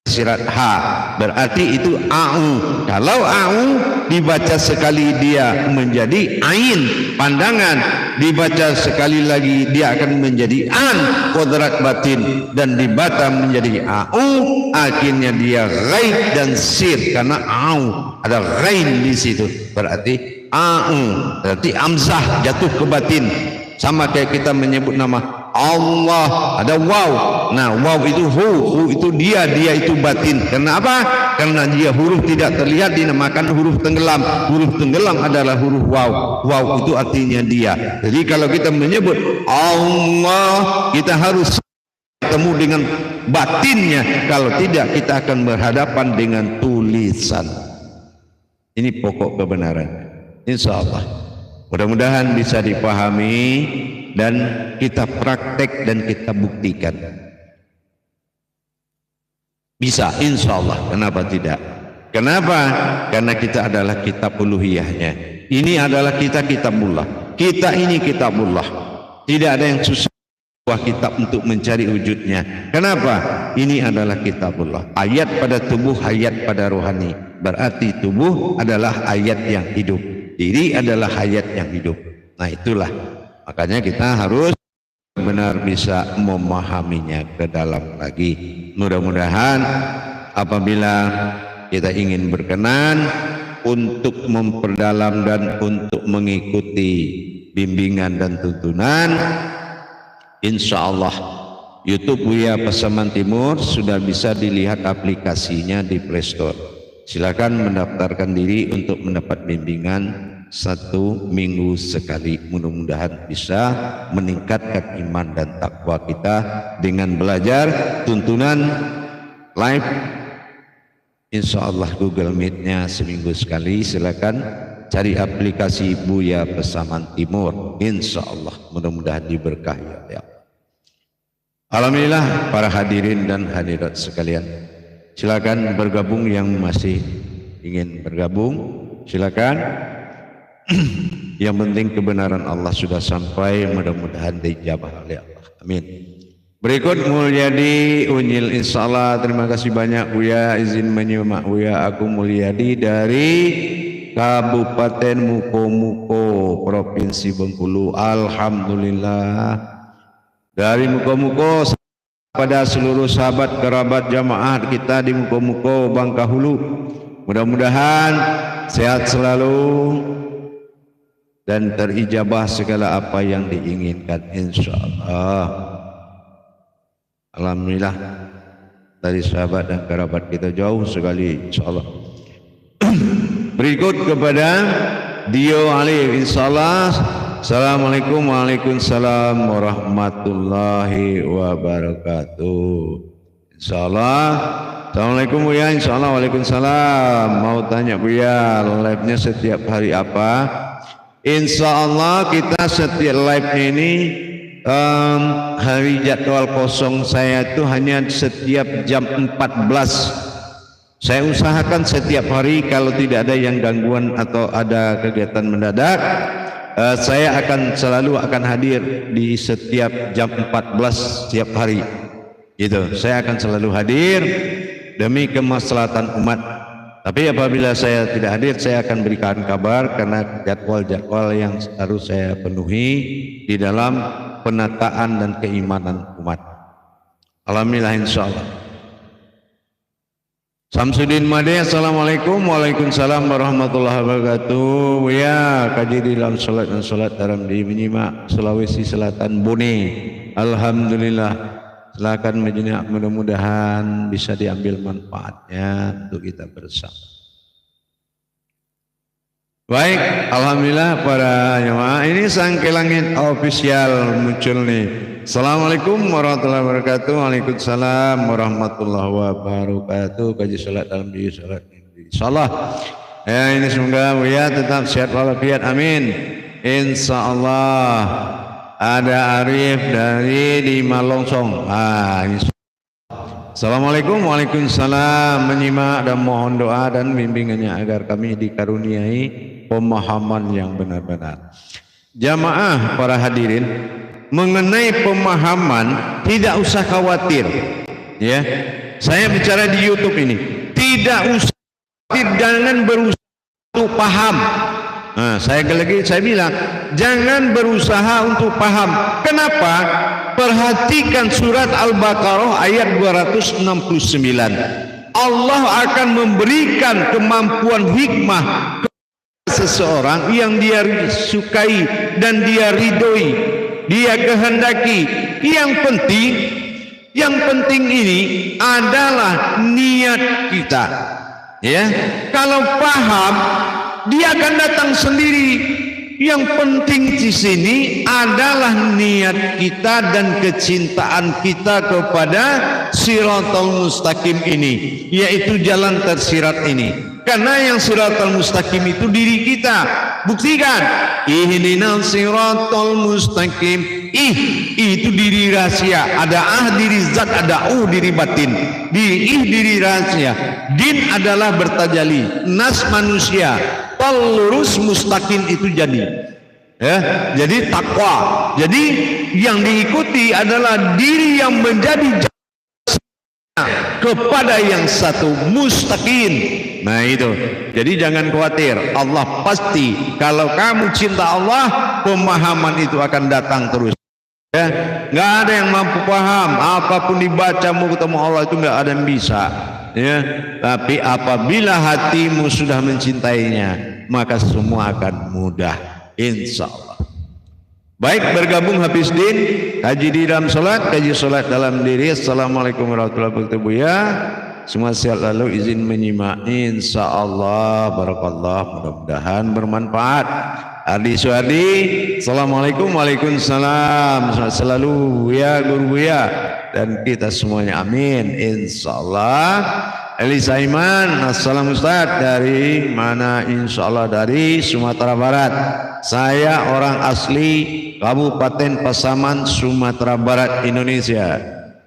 tersirat ha, berarti itu au. Kalau au dibaca sekali dia menjadi ain, pandangan, dibaca sekali lagi dia akan menjadi an, kodrat batin, dan dibaca menjadi au, akhirnya dia ghaib dan sir, karena au ada ghain di situ, berarti au, berarti amzah jatuh ke batin. Sama kayak kita menyebut nama Allah, ada waw. Nah waw itu hu itu dia itu batin. Karena apa? Karena dia huruf tidak terlihat, dinamakan huruf tenggelam. Huruf tenggelam adalah huruf waw. Waw itu artinya dia. Jadi kalau kita menyebut Allah, kita harus ketemu dengan batinnya. Kalau tidak, kita akan berhadapan dengan tulisan. Ini pokok kebenaran, insyaallah. Mudah-mudahan bisa dipahami dan kita praktek dan kita buktikan. Bisa, insyaallah. Kenapa tidak? Kenapa? Karena kita adalah kitab uluhiyahnya. Ini adalah kita kitabullah. Kita ini kitabullah. Tidak ada yang susah buah kitab untuk mencari wujudnya. Kenapa? Ini adalah kitabullah. Ayat pada tubuh, ayat pada rohani. Berarti tubuh adalah ayat yang hidup. Diri adalah hayat yang hidup. Nah itulah, makanya kita harus benar bisa memahaminya ke dalam lagi. Mudah-mudahan apabila kita ingin berkenan untuk memperdalam dan untuk mengikuti bimbingan dan tuntunan, insyaallah YouTube Buya Pasaman Timur sudah bisa dilihat aplikasinya di Play Store. Silakan mendaftarkan diri untuk mendapat bimbingan 1 minggu sekali. Mudah-mudahan bisa meningkatkan iman dan takwa kita dengan belajar tuntunan live. Insyaallah Google Meet-nya seminggu sekali. Silakan cari aplikasi Buya Pasaman Timur. Insyaallah mudah-mudahan diberkahi ya. Alhamdulillah para hadirin dan hadirat sekalian. Silakan bergabung yang masih ingin bergabung, silakan. Yang penting kebenaran Allah sudah sampai, mudah-mudahan dijabah oleh Allah. Amin. Berikut Mulyadi Unyil insyaallah. Terima kasih banyak Buya, izin menyimak Buya. Aku Mulyadi dari Kabupaten Mukomuko, Provinsi Bengkulu. Alhamdulillah. Dari Mukomuko pada seluruh sahabat kerabat jamaah kita di Mukomuko Bangkahulu. Mudah-mudahan sehat selalu dan terijabah segala apa yang diinginkan insyaallah. Alhamdulillah dari sahabat dan kerabat kita jauh sekali insyaallah. Berikut kepada Dio Ali insyaallah. Assalamualaikum waalaikumsalam warahmatullahi wabarakatuh. Insyaallah. Assalamualaikum Buya, insyaallah. Waalaikumsalam. Mau tanya Buya, live-nya setiap hari apa? Insyaallah kita setiap live ini hari jadwal kosong saya itu hanya setiap jam 14. Saya usahakan setiap hari, kalau tidak ada yang gangguan atau ada kegiatan mendadak, saya akan selalu hadir di setiap jam 14 setiap hari. Gitu. Saya akan selalu hadir demi kemaslahatan umat. Tapi apabila saya tidak hadir, saya akan berikan kabar karena jadwal-jadwal yang harus saya penuhi di dalam penataan dan keimanan umat. Alhamdulillah insyaallah. Samsudin Made, assalamualaikum. Waalaikumsalam warahmatullahi wabarakatuh. Ya, kaji di dalam salat dan salat dalam di menyimak Sulawesi Selatan Bone. Alhamdulillah. Silakan menyimak, mudah-mudahan bisa diambil manfaatnya untuk kita bersama. Baik, alhamdulillah para jemaah, ini Sangke Langit official muncul nih. Assalamualaikum warahmatullahi wabarakatuh. Waalaikumsalam warahmatullahi wabarakatuh. Kaji salat dalam diri salat insyaallah. Ya, ini semoga Buya tetap sehat walafiat, amin. Insyaallah. Ada Arif dari di Malongsong. Assalamualaikum, waalaikumsalam. Menyimak dan mohon doa dan bimbingannya agar kami dikaruniai pemahaman yang benar-benar. Jamaah para hadirin, mengenai pemahaman tidak usah khawatir. Ya, saya bicara di YouTube ini, tidak usah khawatir, jangan berusaha untuk paham. Nah, saya bilang jangan berusaha untuk paham. Kenapa? Perhatikan surat Al-Baqarah ayat 269. Allah akan memberikan kemampuan hikmah kepada seseorang yang dia sukai dan dia ridhoi, dia kehendaki. Yang penting ini adalah niat kita. Ya, kalau paham dia akan datang sendiri. Yang penting di sini adalah niat kita dan kecintaan kita kepada Shiratal Mustaqim ini, yaitu jalan tersirat ini. Karena yang Shiratal Mustaqim itu diri kita. Buktikan. Ihdinas Shiratal Mustaqim. Itu diri rahasia. Ada diri zat, ada diri batin. Diri rahasia. Din adalah bertajali. Nas manusia. Lurus mustaqim itu jadi. Ya, jadi takwa. Jadi yang diikuti adalah diri yang menjadi kepada yang satu mustaqim. Nah itu. Jadi jangan khawatir. Allah pasti, kalau kamu cinta Allah, pemahaman itu akan datang terus. Ya, nggak ada yang mampu paham. Apapun dibaca mau ketemu Allah itu nggak ada yang bisa. Ya, tapi apabila hatimu sudah mencintainya, maka semua akan mudah, insyaallah. Baik, bergabung Hafiz Din, kaji di dalam salat, kaji salat dalam diri. Assalamualaikum warahmatullahi wabarakatuh. Ya, semua sehat lalu, izin menyimak insyaallah. Barakallah, mudah-mudahan bermanfaat. Ardi Suhadi, assalamualaikum, waalaikumsalam. Sehat selalu ya guru ya, dan kita semuanya, amin, insyaallah. Elisa Iman, assalam Ustaz, dari mana? Insyaallah dari Sumatera Barat. Saya orang asli Kabupaten Pasaman, Sumatera Barat, Indonesia.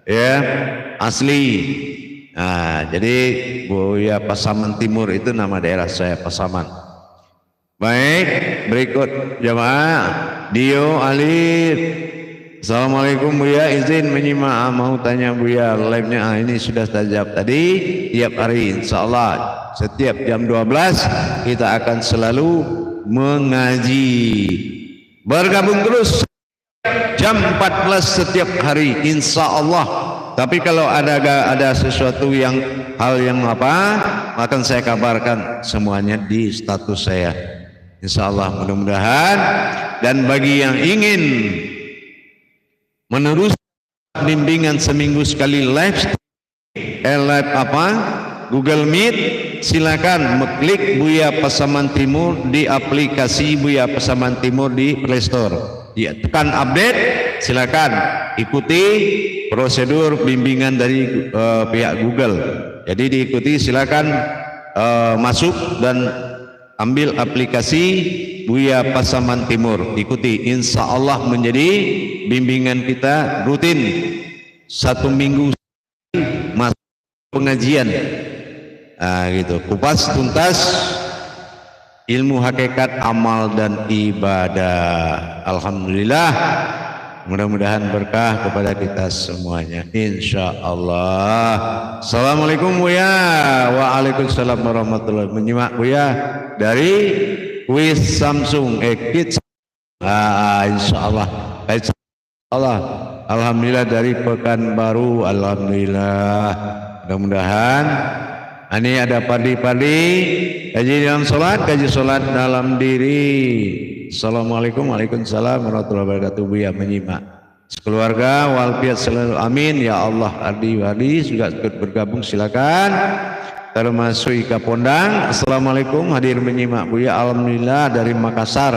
Ya, asli. Nah, jadi Buya Pasaman Timur itu nama daerah saya, Pasaman. Baik, berikut jamaah Dio Alif. Assalamualaikum Buya, izin menyimak, mau tanya Buya, live-nya ini sudah tajab tadi. Tiap hari insyaallah setiap jam 12 kita akan selalu mengaji. Bergabung terus jam 14 setiap hari insyaallah. Tapi kalau ada sesuatu hal yang akan saya kabarkan semuanya di status saya. Insyaallah, mudah-mudahan. Dan bagi yang ingin meneruskan bimbingan seminggu sekali live Google Meet, silakan klik Buya Pasaman Timur di aplikasi Buya Pasaman Timur di Play Store. Ya, tekan update, silakan ikuti prosedur bimbingan dari pihak Google. Jadi diikuti, silakan masuk dan ambil aplikasi Buya Pasaman Timur, ikuti, insya Allah menjadi bimbingan kita rutin 1 minggu masuk pengajian. Gitu, kupas tuntas ilmu hakikat amal dan ibadah. Alhamdulillah, mudah-mudahan berkah kepada kita semuanya, insya Allah. Assalamualaikum Buya. Waalaikumsalam warahmatullahi. Menyimak Buya dari Wis Samsung Kids. Insya Allah. Alhamdulillah dari Pekanbaru. Alhamdulillah. Mudah-mudahan ini ada padi-padi kaji dalam sholat, kaji sholat dalam diri. Assalamualaikum waalaikumsalam warahmatullahi wabarakatuh. Buya menyimak sekeluarga walafiat selalu, amin ya Allah. Adik-adik juga ikut bergabung, silakan termasuk Ika Pondang. Assalamualaikum, hadir menyimak Buya. Alhamdulillah dari Makassar,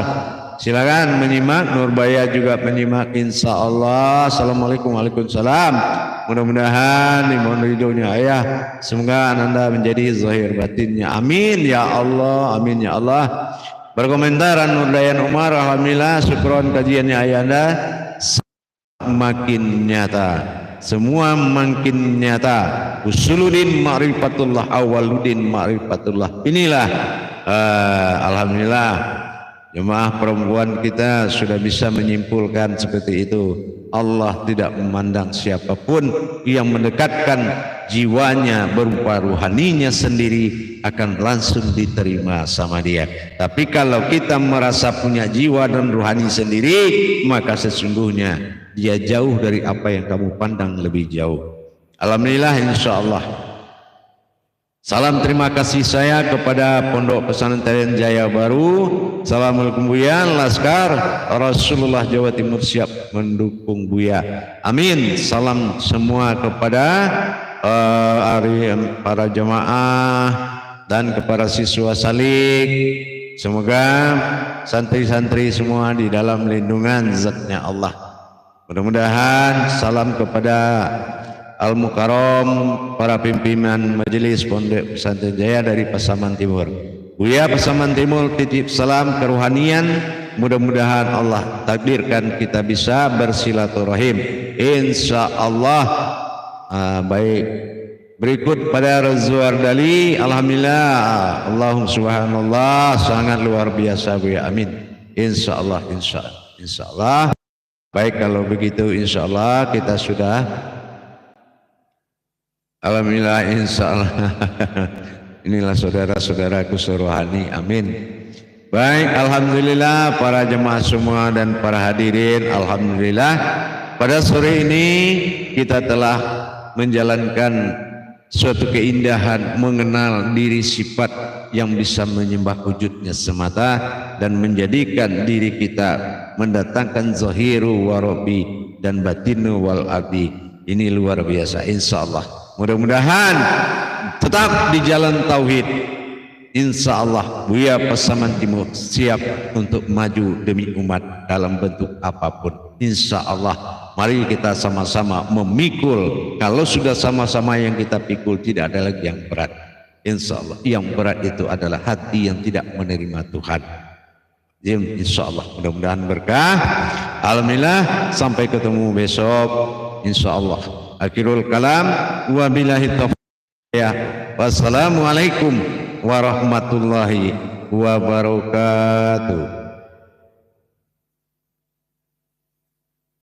silakan menyimak. Nurbaya juga menyimak, insya Allah. Assalamualaikum waalaikumsalam. Mudah-mudahan dimohon ridhonya ayah, semoga ananda menjadi zahir batinnya, amin ya Allah, amin ya Allah. Berkomentar Nurdayan Umar, alhamdulillah syukron kajiannya ayanda makin nyata, semua makin nyata. Usuluddin ma'rifatullah, awwaluddin ma'rifatullah. Inilah alhamdulillah jemaah perempuan kita sudah bisa menyimpulkan seperti itu. Allah tidak memandang siapapun yang mendekatkan jiwanya berupa ruhaninya sendiri akan langsung diterima sama dia. Tapi kalau kita merasa punya jiwa dan ruhani sendiri, maka sesungguhnya dia jauh dari apa yang kamu pandang lebih jauh. Alhamdulillah, insya Allah. Salam terima kasih saya kepada Pondok Pesantren Jaya Baru. Assalamualaikum Buya. Laskar Rasulullah Jawa Timur siap mendukung Buya, amin. Salam semua kepada para jemaah dan kepada siswa salik. Semoga santri-santri semua di dalam lindungan zatnya Allah. Mudah-mudahan salam kepada Al-Mukarram, para pimpinan majelis Pondok Pesantren Jaya dari Pasaman Timur. Buya Pasaman Timur titip salam kerohanian. Mudah-mudahan Allah takdirkan kita bisa bersilaturahim, insya Allah. Baik, berikut pada Razwar Dali. Alhamdulillah, Allahumma subhanallah, sangat luar biasa Buya, amin. Insya Allah, insya Allah. Baik, kalau begitu insya Allah kita sudah. Alhamdulillah, insya Allah. Inilah saudara-saudaraku serohani, amin. Baik, alhamdulillah para jemaah semua dan para hadirin. Alhamdulillah pada sore ini kita telah menjalankan suatu keindahan mengenal diri sifat yang bisa menyembah wujudnya semata dan menjadikan diri kita mendatangkan zahiru wa rabbi dan batinu wal ardi. Ini luar biasa, insya Allah. Mudah-mudahan tetap di jalan tauhid. Insya Allah Buya Pasaman Timur siap untuk maju demi umat dalam bentuk apapun. Insya Allah mari kita sama-sama memikul. Kalau sudah sama-sama yang kita pikul, tidak ada lagi yang berat. Insya Allah yang berat itu adalah hati yang tidak menerima Tuhan. Insya Allah mudah-mudahan berkah. Alhamdulillah, sampai ketemu besok insya Allah. Akhirul kalam, wabillahi taufiq. Wassalamualaikum warahmatullahi wabarakatuh.